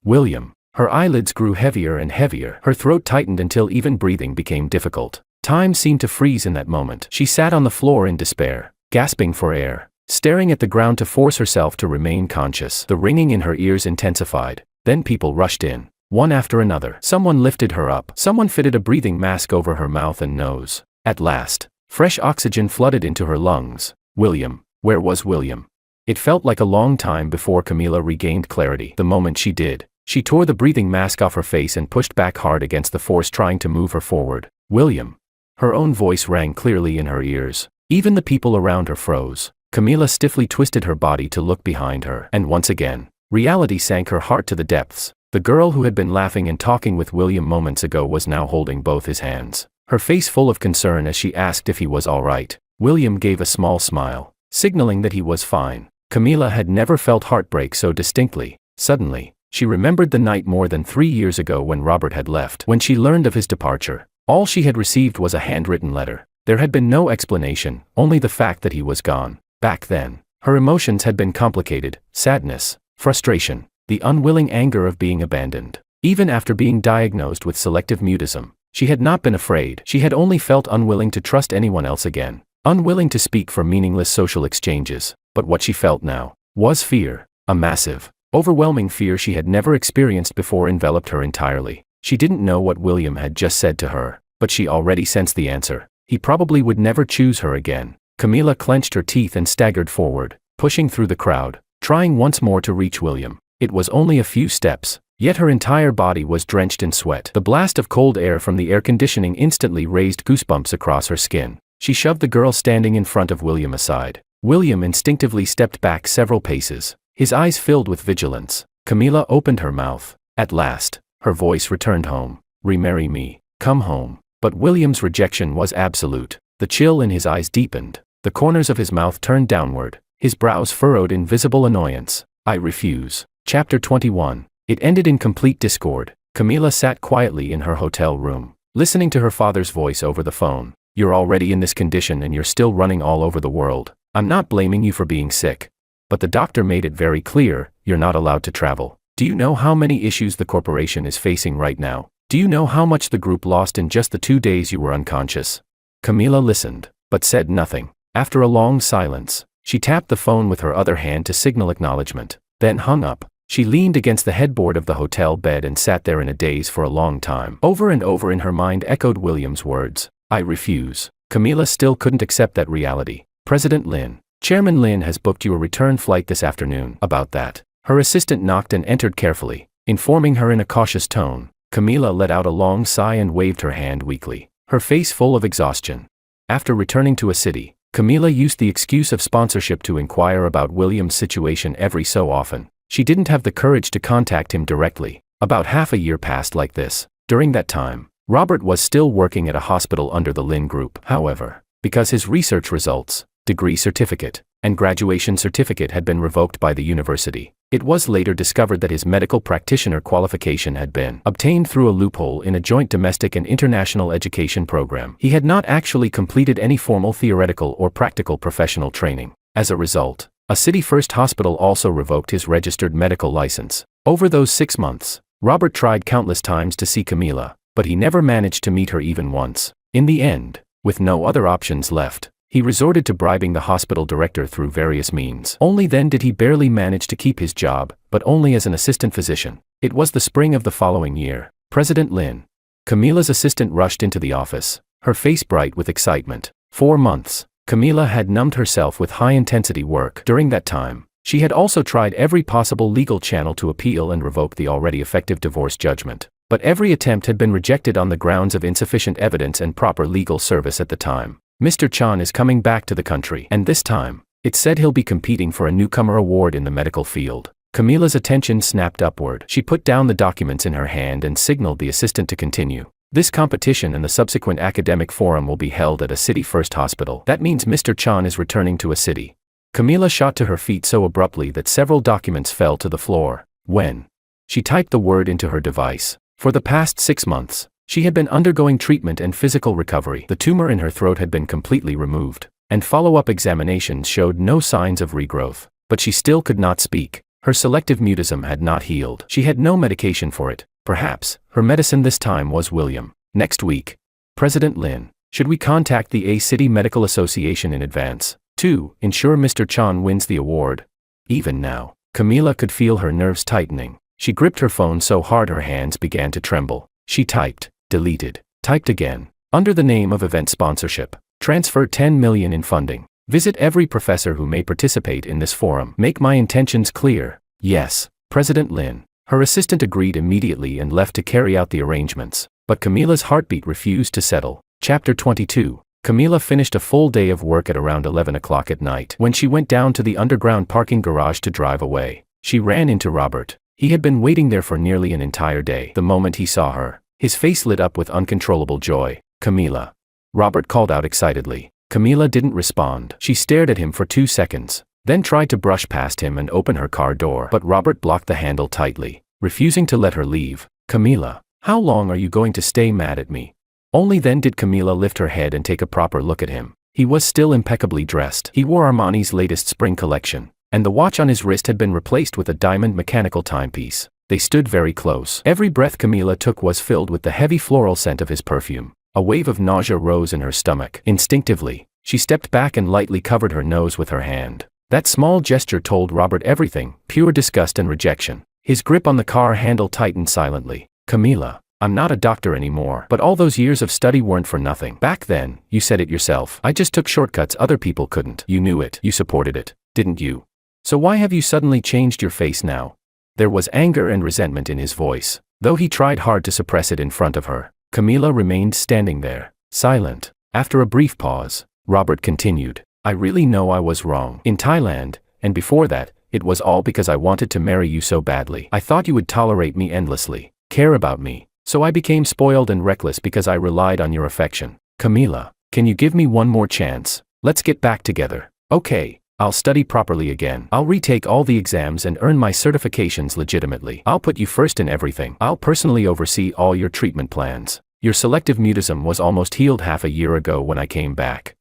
William. Her eyelids grew heavier and heavier. Her throat tightened until even breathing became difficult. Time seemed to freeze in that moment. She sat on the floor in despair, gasping for air, staring at the ground to force herself to remain conscious. The ringing in her ears intensified. Then people rushed in, one after another. Someone lifted her up. Someone fitted a breathing mask over her mouth and nose. At last, fresh oxygen flooded into her lungs. William. Where was William? It felt like a long time before Camila regained clarity. The moment she did, She tore the breathing mask off her face and pushed back hard against the force trying to move her forward. William. Her own voice rang clearly in her ears. Even the people around her froze. Camila stiffly twisted her body to look behind her, and once again, reality sank her heart to the depths. The girl who had been laughing and talking with William moments ago was now holding both his hands, her face full of concern as she asked if he was all right. William gave a small smile, signaling that he was fine. Camila had never felt heartbreak so distinctly. Suddenly, she remembered the night more than 3 years ago when Robert had left. When she learned of his departure, all she had received was a handwritten letter. There had been no explanation, only the fact that he was gone. Back then, her emotions had been complicated: sadness, frustration, the unwilling anger of being abandoned. Even after being diagnosed with selective mutism, she had not been afraid. She had only felt unwilling to trust anyone else again, unwilling to speak for meaningless social exchanges. But what she felt now was fear, a massive, overwhelming fear she had never experienced before enveloped her entirely. She didn't know what William had just said to her, but she already sensed the answer. He probably would never choose her again. Camila clenched her teeth and staggered forward, pushing through the crowd, trying once more to reach William. It was only a few steps, yet her entire body was drenched in sweat. The blast of cold air from the air conditioning instantly raised goosebumps across her skin. She shoved the girl standing in front of William aside. William instinctively stepped back several paces, his eyes filled with vigilance. Camila opened her mouth. At last, her voice returned home. "Remarry me. Come home." But William's rejection was absolute. The chill in his eyes deepened. The corners of his mouth turned downward, his brows furrowed in visible annoyance. "I refuse." Chapter 21. It ended in complete discord. Camila sat quietly in her hotel room, listening to her father's voice over the phone. "You're already in this condition and you're still running all over the world. I'm not blaming you for being sick. But the doctor made it very clear, you're not allowed to travel. Do you know how many issues the corporation is facing right now? Do you know how much the group lost in just the 2 days you were unconscious?" Camila listened, but said nothing. After a long silence, she tapped the phone with her other hand to signal acknowledgement, then hung up. She leaned against the headboard of the hotel bed and sat there in a daze for a long time. Over and over in her mind echoed William's words, "I refuse." Camila still couldn't accept that reality. "President Lin. Chairman Lin has booked you a return flight this afternoon." About that, her assistant knocked and entered carefully, informing her in a cautious tone. Camila let out a long sigh and waved her hand weakly, her face full of exhaustion. After returning to a city, Camila used the excuse of sponsorship to inquire about William's situation every so often. She didn't have the courage to contact him directly. About half a year passed like this. During that time, Robert was still working at a hospital under the Lin Group. However, because his research results, degree certificate, and graduation certificate had been revoked by the university, it was later discovered that his medical practitioner qualification had been obtained through a loophole in a joint domestic and international education program. He had not actually completed any formal theoretical or practical professional training. As a result, a city-first hospital also revoked his registered medical license. Over those 6 months, Robert tried countless times to see Camila, but he never managed to meet her even once. In the end, with no other options left, he resorted to bribing the hospital director through various means. Only then did he barely manage to keep his job, but only as an assistant physician. It was the spring of the following year. President Lin. Camila's assistant rushed into the office, her face bright with excitement. 4 months. Camila had numbed herself with high-intensity work. During that time, she had also tried every possible legal channel to appeal and revoke the already effective divorce judgment. But every attempt had been rejected on the grounds of insufficient evidence and proper legal service at the time. Mr. Chan is coming back to the country, and this time, it said he'll be competing for a newcomer award in the medical field. Camila's attention snapped upward. She put down the documents in her hand and signaled the assistant to continue. This competition and the subsequent academic forum will be held at a city-first hospital. That means Mr. Chan is returning to a city. Camila shot to her feet so abruptly that several documents fell to the floor. When she typed the word into her device. For the past 6 months, she had been undergoing treatment and physical recovery. The tumor in her throat had been completely removed, and follow-up examinations showed no signs of regrowth. But she still could not speak. Her selective mutism had not healed. She had no medication for it. Perhaps, her medicine this time was William. Next week. President Lin. Should we contact the A City Medical Association in advance, to ensure Mr. Chan wins the award? Even now, Camila could feel her nerves tightening. She gripped her phone so hard her hands began to tremble. She typed, deleted, typed again. Under the name of event sponsorship. Transfer 10 million in funding. Visit every professor who may participate in this forum. Make my intentions clear. Yes, President Lin. Her assistant agreed immediately and left to carry out the arrangements. But Camila's heartbeat refused to settle. Chapter 22. Camila finished a full day of work at around 11 o'clock at night. When she went down to the underground parking garage to drive away, she ran into Robert. He had been waiting there for nearly an entire day. The moment he saw her, his face lit up with uncontrollable joy. "Camila," Robert called out excitedly. Camila didn't respond. She stared at him for 2 seconds, then tried to brush past him and open her car door. But Robert blocked the handle tightly, refusing to let her leave. "Camila, how long are you going to stay mad at me?" Only then did Camila lift her head and take a proper look at him. He was still impeccably dressed. He wore Armani's latest spring collection, and the watch on his wrist had been replaced with a diamond mechanical timepiece. They stood very close. Every breath Camila took was filled with the heavy floral scent of his perfume. A wave of nausea rose in her stomach. Instinctively, she stepped back and lightly covered her nose with her hand. That small gesture told Robert everything, pure disgust and rejection. His grip on the car handle tightened silently. "Camila, I'm not a doctor anymore, but all those years of study weren't for nothing. Back then, you said it yourself. I just took shortcuts other people couldn't. You knew it. You supported it, didn't you? So why have you suddenly changed your face now?" There was anger and resentment in his voice, though he tried hard to suppress it in front of her. Camila remained standing there, silent. After a brief pause, Robert continued, "I really know I was wrong. In Thailand, and before that, it was all because I wanted to marry you so badly. I thought you would tolerate me endlessly, care about me. So I became spoiled and reckless because I relied on your affection. Camila, can you give me one more chance? Let's get back together. Okay, I'll study properly again. I'll retake all the exams and earn my certifications legitimately. I'll put you first in everything. I'll personally oversee all your treatment plans. Your selective mutism was almost healed half a year ago when I came back.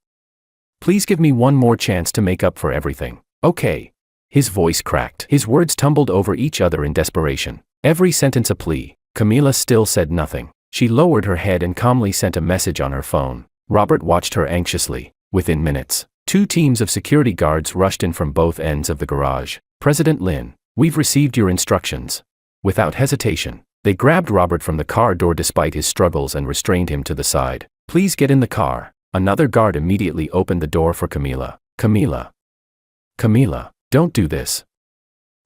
Please give me one more chance to make up for everything. Okay." His voice cracked. His words tumbled over each other in desperation, every sentence a plea. Camila still said nothing. She lowered her head and calmly sent a message on her phone. Robert watched her anxiously. Within minutes, 2 teams of security guards rushed in from both ends of the garage. "President Lin, we've received your instructions." Without hesitation, they grabbed Robert from the car door despite his struggles and restrained him to the side. "Please get in the car." Another guard immediately opened the door for Camila. "Camila. Camila, don't do this.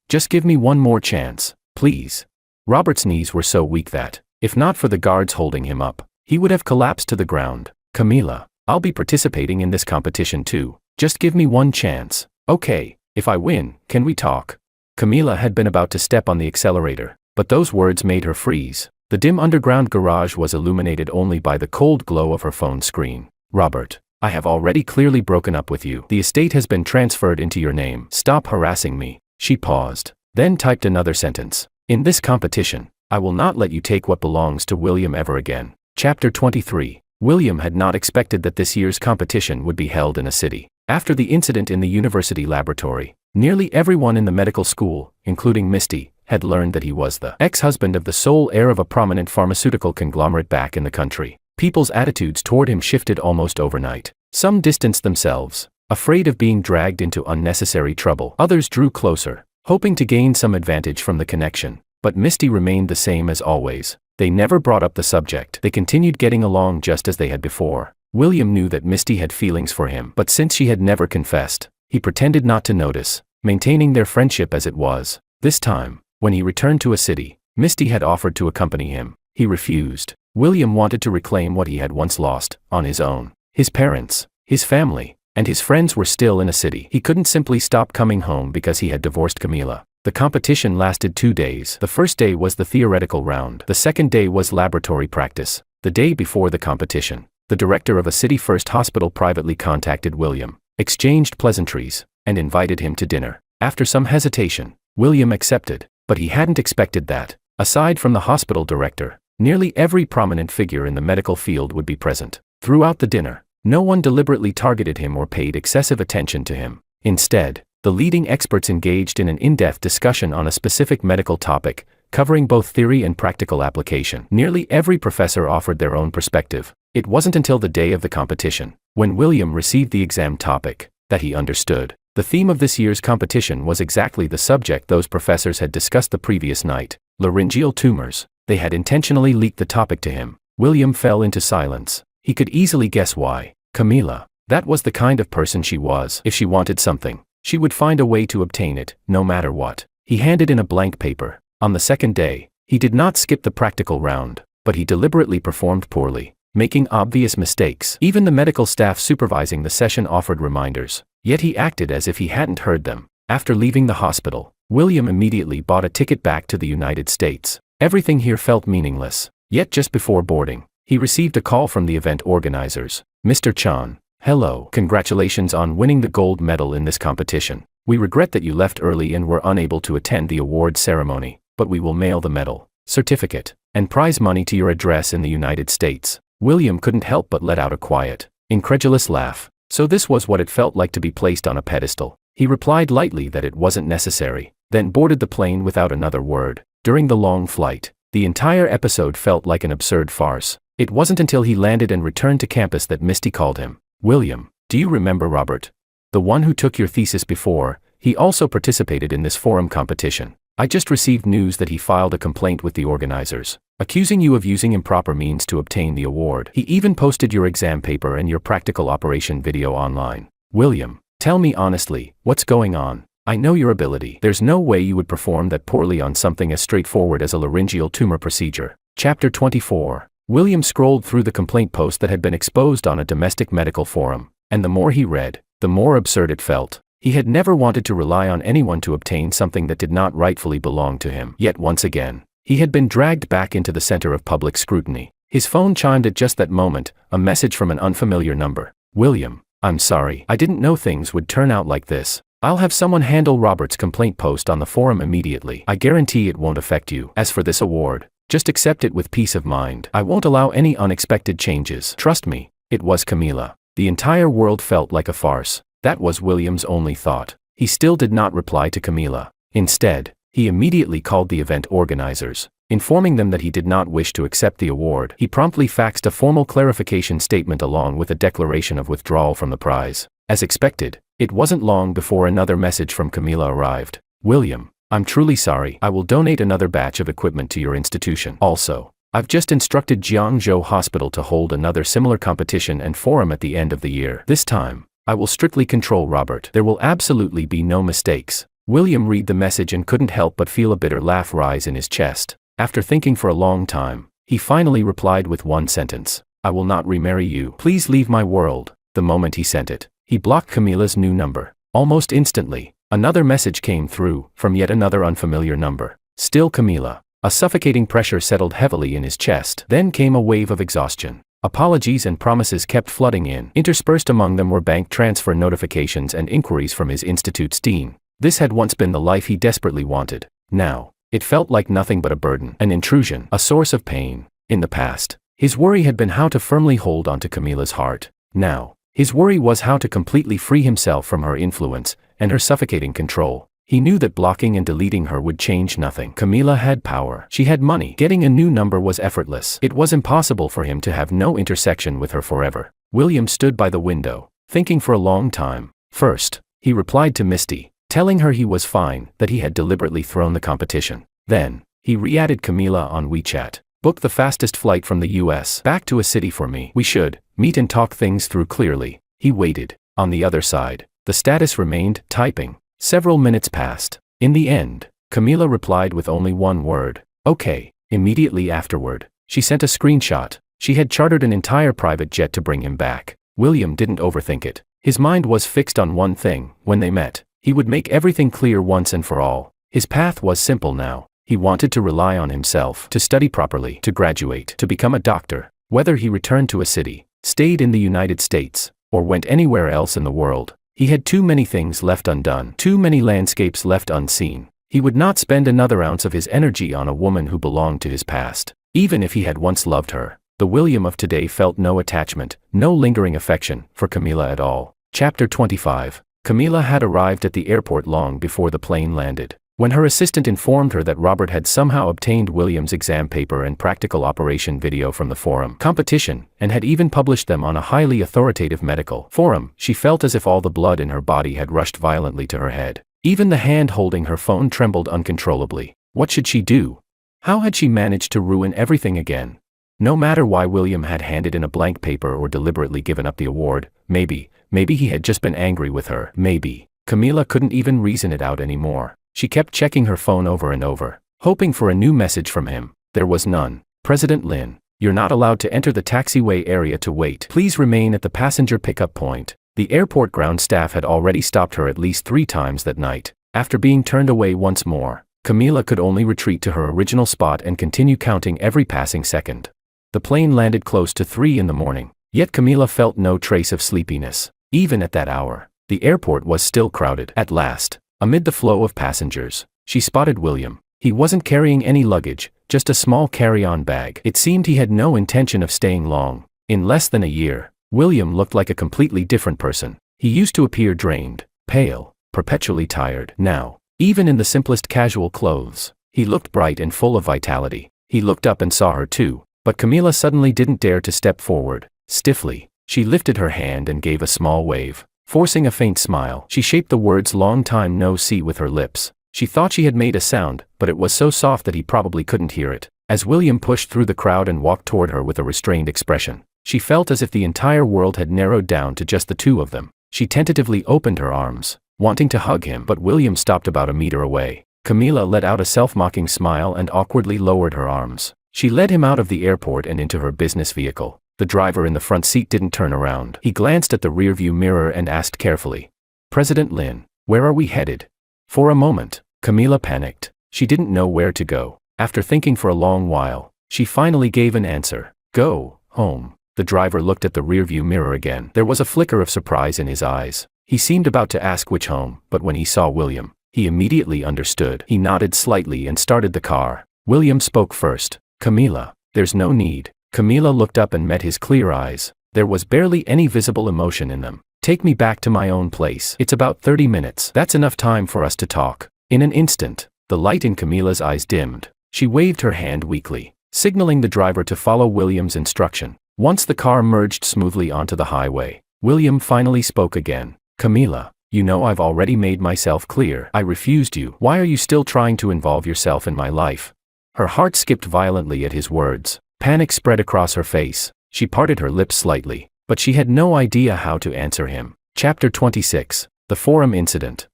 Just give me one more chance, please." Robert's knees were so weak that, if not for the guards holding him up, he would have collapsed to the ground. "Camila, I'll be participating in this competition too. Just give me one chance. Okay, if I win, can we talk?" Camila had been about to step on the accelerator, but those words made her freeze. The dim underground garage was illuminated only by the cold glow of her phone screen. "Robert, I have already clearly broken up with you. The estate has been transferred into your name. Stop harassing me." She paused, then typed another sentence. "In this competition, I will not let you take what belongs to William ever again." Chapter 23. William had not expected that this year's competition would be held in a city. After the incident in the university laboratory, nearly everyone in the medical school, including Misty, had learned that he was the ex-husband of the sole heir of a prominent pharmaceutical conglomerate back in the country. People's attitudes toward him shifted almost overnight. Some distanced themselves, afraid of being dragged into unnecessary trouble. Others drew closer, hoping to gain some advantage from the connection. But Misty remained the same as always. They never brought up the subject. They continued getting along just as they had before. William knew that Misty had feelings for him, but since she had never confessed, he pretended not to notice, maintaining their friendship as it was. This time, when he returned to a city, Misty had offered to accompany him. He refused. William wanted to reclaim what he had once lost, on his own. His parents, his family, and his friends were still in a city. He couldn't simply stop coming home because he had divorced Camila. The competition lasted 2 days. The first day was the theoretical round. The second day was laboratory practice. The day before the competition, the director of a city-first hospital privately contacted William, exchanged pleasantries, and invited him to dinner. After some hesitation, William accepted, but he hadn't expected that, aside from the hospital director, nearly every prominent figure in the medical field would be present. Throughout the dinner, no one deliberately targeted him or paid excessive attention to him. Instead, the leading experts engaged in an in-depth discussion on a specific medical topic, covering both theory and practical application. Nearly every professor offered their own perspective. It wasn't until the day of the competition, when William received the exam topic, that he understood. The theme of this year's competition was exactly the subject those professors had discussed the previous night: laryngeal tumors. They had intentionally leaked the topic to him. William fell into silence. He could easily guess why. Camila. That was the kind of person she was. If she wanted something, she would find a way to obtain it, no matter what. He handed in a blank paper. On the second day, he did not skip the practical round, but he deliberately performed poorly, making obvious mistakes. Even the medical staff supervising the session offered reminders, yet he acted as if he hadn't heard them. After leaving the hospital, William immediately bought a ticket back to the United States. Everything here felt meaningless. Yet just before boarding, he received a call from the event organizers. Mr. Chan, hello. Congratulations on winning the gold medal in this competition. We regret that you left early and were unable to attend the award ceremony, but we will mail the medal, certificate, and prize money to your address in the United States. William couldn't help but let out a quiet, incredulous laugh. So this was what it felt like to be placed on a pedestal. He replied lightly that it wasn't necessary, then boarded the plane without another word. During the long flight, the entire episode felt like an absurd farce. It wasn't until he landed and returned to campus that Misty called him. William, do you remember Robert? The one who took your thesis before, he also participated in this forum competition. I just received news that he filed a complaint with the organizers, accusing you of using improper means to obtain the award. He even posted your exam paper and your practical operation video online. William, tell me honestly, what's going on? I know your ability. There's no way you would perform that poorly on something as straightforward as a laryngeal tumor procedure. Chapter 24. William scrolled through the complaint post that had been exposed on a domestic medical forum, and the more he read, the more absurd it felt. He had never wanted to rely on anyone to obtain something that did not rightfully belong to him. Yet once again, he had been dragged back into the center of public scrutiny. His phone chimed at just that moment, a message from an unfamiliar number. William, I'm sorry. I didn't know things would turn out like this. I'll have someone handle Robert's complaint post on the forum immediately. I guarantee it won't affect you. As for this award, just accept it with peace of mind. I won't allow any unexpected changes. Trust me. It was Camila. The entire world felt like a farce. That was William's only thought. He still did not reply to Camila. Instead, he immediately called the event organizers, informing them that he did not wish to accept the award. He promptly faxed a formal clarification statement along with a declaration of withdrawal from the prize. As expected, it wasn't long before another message from Camila arrived. William, I'm truly sorry. I will donate another batch of equipment to your institution. Also, I've just instructed Jiangzhou Hospital to hold another similar competition and forum at the end of the year. This time, I will strictly control Robert. There will absolutely be no mistakes. William read the message and couldn't help but feel a bitter laugh rise in his chest. After thinking for a long time, he finally replied with one sentence. I will not remarry you. Please leave my world. The moment he sent it, he blocked Camila's new number. Almost instantly, another message came through, from yet another unfamiliar number. Still Camila. A suffocating pressure settled heavily in his chest. Then came a wave of exhaustion. Apologies and promises kept flooding in. Interspersed among them were bank transfer notifications and inquiries from his institute's dean. This had once been the life he desperately wanted. Now, it felt like nothing but a burden, an intrusion, a source of pain. In the past, his worry had been how to firmly hold onto Camila's heart. Now, his worry was how to completely free himself from her influence and her suffocating control. He knew that blocking and deleting her would change nothing. Camila had power. She had money. Getting a new number was effortless. It was impossible for him to have no intersection with her forever. William stood by the window, thinking for a long time. First, he replied to Misty, telling her he was fine, that he had deliberately thrown the competition. Then, he re-added Camila on WeChat. Book the fastest flight from the US back to a city for me. We should meet and talk things through clearly. He waited. On the other side, the status remained typing. Several minutes passed. In the end, Camila replied with only one word. Okay. Immediately afterward, she sent a screenshot. She had chartered an entire private jet to bring him back. William didn't overthink it. His mind was fixed on one thing. When they met, he would make everything clear once and for all. His path was simple now. He wanted to rely on himself, to study properly, to graduate, to become a doctor. Whether he returned to a city, stayed in the United States, or went anywhere else in the world, he had too many things left undone, too many landscapes left unseen. He would not spend another ounce of his energy on a woman who belonged to his past. Even if he had once loved her, the William of today felt no attachment, no lingering affection, for Camila at all. Chapter 25. Camila had arrived at the airport long before the plane landed. When her assistant informed her that Robert had somehow obtained William's exam paper and practical operation video from the forum competition, and had even published them on a highly authoritative medical forum, she felt as if all the blood in her body had rushed violently to her head. Even the hand holding her phone trembled uncontrollably. What should she do? How had she managed to ruin everything again? No matter why William had handed in a blank paper or deliberately given up the award, maybe he had just been angry with her. Maybe. Camila couldn't even reason it out anymore. She kept checking her phone over and over. hoping for a new message from him. There was none. President Lin, you're not allowed to enter the taxiway area to wait. Please remain at the passenger pickup point. The airport ground staff had already stopped her at least 3 times that night. After being turned away once more, Camila could only retreat to her original spot and continue counting every passing second. The plane landed close to 3 in the morning, yet Camila felt no trace of sleepiness. Even at that hour, the airport was still crowded. At last, amid the flow of passengers, she spotted William. He wasn't carrying any luggage, just a small carry-on bag. It seemed he had no intention of staying long. In less than a year, William looked like a completely different person. He used to appear drained, pale, perpetually tired. Now, even in the simplest casual clothes, he looked bright and full of vitality. He looked up and saw her too, but Camila suddenly didn't dare to step forward. Stiffly, she lifted her hand and gave a small wave. Forcing a faint smile, she shaped the words "long time no see" with her lips. She thought she had made a sound, but it was so soft that he probably couldn't hear it. As William pushed through the crowd and walked toward her with a restrained expression, she felt as if the entire world had narrowed down to just the 2 of them. She tentatively opened her arms, wanting to hug him, but William stopped about a meter away. Camila let out a self-mocking smile and awkwardly lowered her arms. She led him out of the airport and into her business vehicle. The driver in the front seat didn't turn around. He glanced at the rearview mirror and asked carefully, "President Lin, where are we headed?" For a moment, Camila panicked. She didn't know where to go. After thinking for a long while, she finally gave an answer. "Go home." The driver looked at the rearview mirror again. There was a flicker of surprise in his eyes. He seemed about to ask which home, but when he saw William, he immediately understood. He nodded slightly and started the car. William spoke first. "Camila, there's no need." Camila looked up and met his clear eyes. There was barely any visible emotion in them. "Take me back to my own place. It's about 30 minutes. That's enough time for us to talk." In an instant, the light in Camila's eyes dimmed. She waved her hand weakly, signaling the driver to follow William's instruction. Once the car merged smoothly onto the highway, William finally spoke again. "Camila, you know I've already made myself clear. I refused you. Why are you still trying to involve yourself in my life?" Her heart skipped violently at his words. Panic spread across her face. She parted her lips slightly, but she had no idea how to answer him. Chapter 26, The Forum Incident.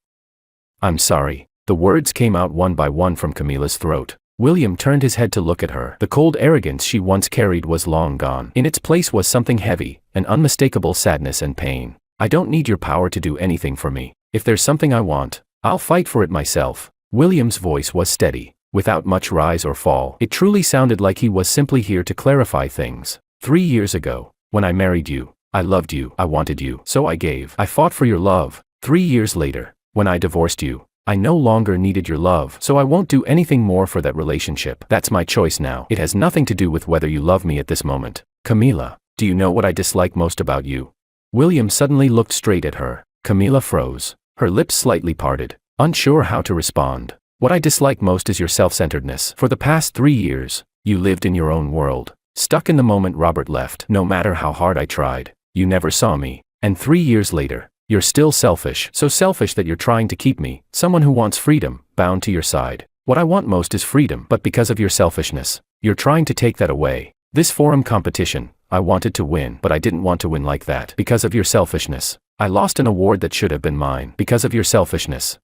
"I'm sorry." The words came out one by one from Camila's throat. William turned his head to look at her. The cold arrogance she once carried was long gone. In its place was something heavy, an unmistakable sadness and pain. "I don't need your power to do anything for me. If there's something I want, I'll fight for it myself." William's voice was steady, without much rise or fall. It truly sounded like he was simply here to clarify things. 3 years ago, when I married you, I loved you, I wanted you, so I gave. I fought for your love. 3 years later, when I divorced you, I no longer needed your love, so I won't do anything more for that relationship. That's my choice now. It has nothing to do with whether you love me at this moment. Camila, do you know what I dislike most about you? William suddenly looked straight at her. Camila froze, her lips slightly parted, unsure how to respond. "What I dislike most is your self-centeredness. For the past 3 years, you lived in your own world. Stuck in the moment Robert left. No matter how hard I tried, you never saw me. And 3 years later, you're still selfish. So selfish that you're trying to keep me, someone who wants freedom, bound to your side. What I want most is freedom, but because of your selfishness, you're trying to take that away. This forum competition, I wanted to win, but I didn't want to win like that. Because of your selfishness, I lost an award that should have been mine. Because of your selfishness,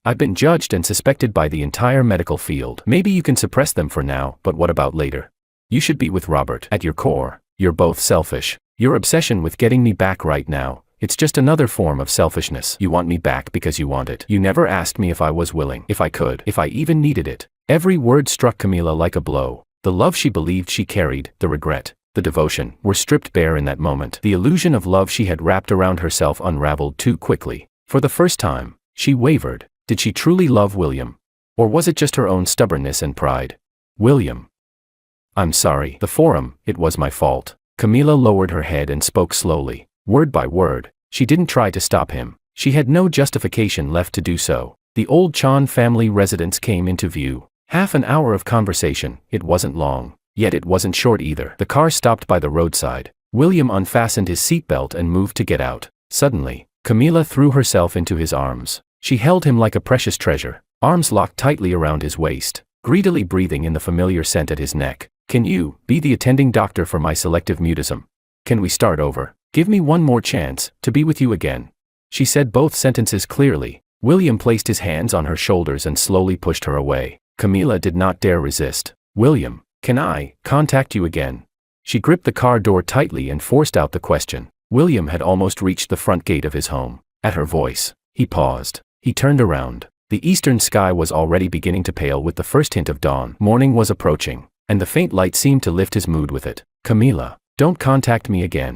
I've been judged and suspected by the entire medical field. Maybe you can suppress them for now, but what about later? You should be with Robert. At your core, you're both selfish. Your obsession with getting me back right now, it's just another form of selfishness. You want me back because you want it. You never asked me if I was willing, if I could, if I even needed it." Every word struck Camila like a blow. The love she believed she carried, the regret, the devotion, were stripped bare in that moment. The illusion of love she had wrapped around herself unraveled too quickly. For the first time, she wavered. Did she truly love William? Or was it just her own stubbornness and pride? "William, I'm sorry. The forum, it was my fault." Camila lowered her head and spoke slowly, word by word. She didn't try to stop him. She had no justification left to do so. The old Chan family residence came into view. Half an hour of conversation. It wasn't long, yet it wasn't short either. The car stopped by the roadside. William unfastened his seatbelt and moved to get out. Suddenly, Camila threw herself into his arms. She held him like a precious treasure, arms locked tightly around his waist, greedily breathing in the familiar scent at his neck. "Can you be the attending doctor for my selective mutism? Can we start over? Give me one more chance to be with you again." She said both sentences clearly. William placed his hands on her shoulders and slowly pushed her away. Camila did not dare resist. "William, can I contact you again?" She gripped the car door tightly and forced out the question. William had almost reached the front gate of his home. At her voice, he paused. He turned around. The eastern sky was already beginning to pale with the first hint of dawn. Morning was approaching, and the faint light seemed to lift his mood with it. "Camila, don't contact me again.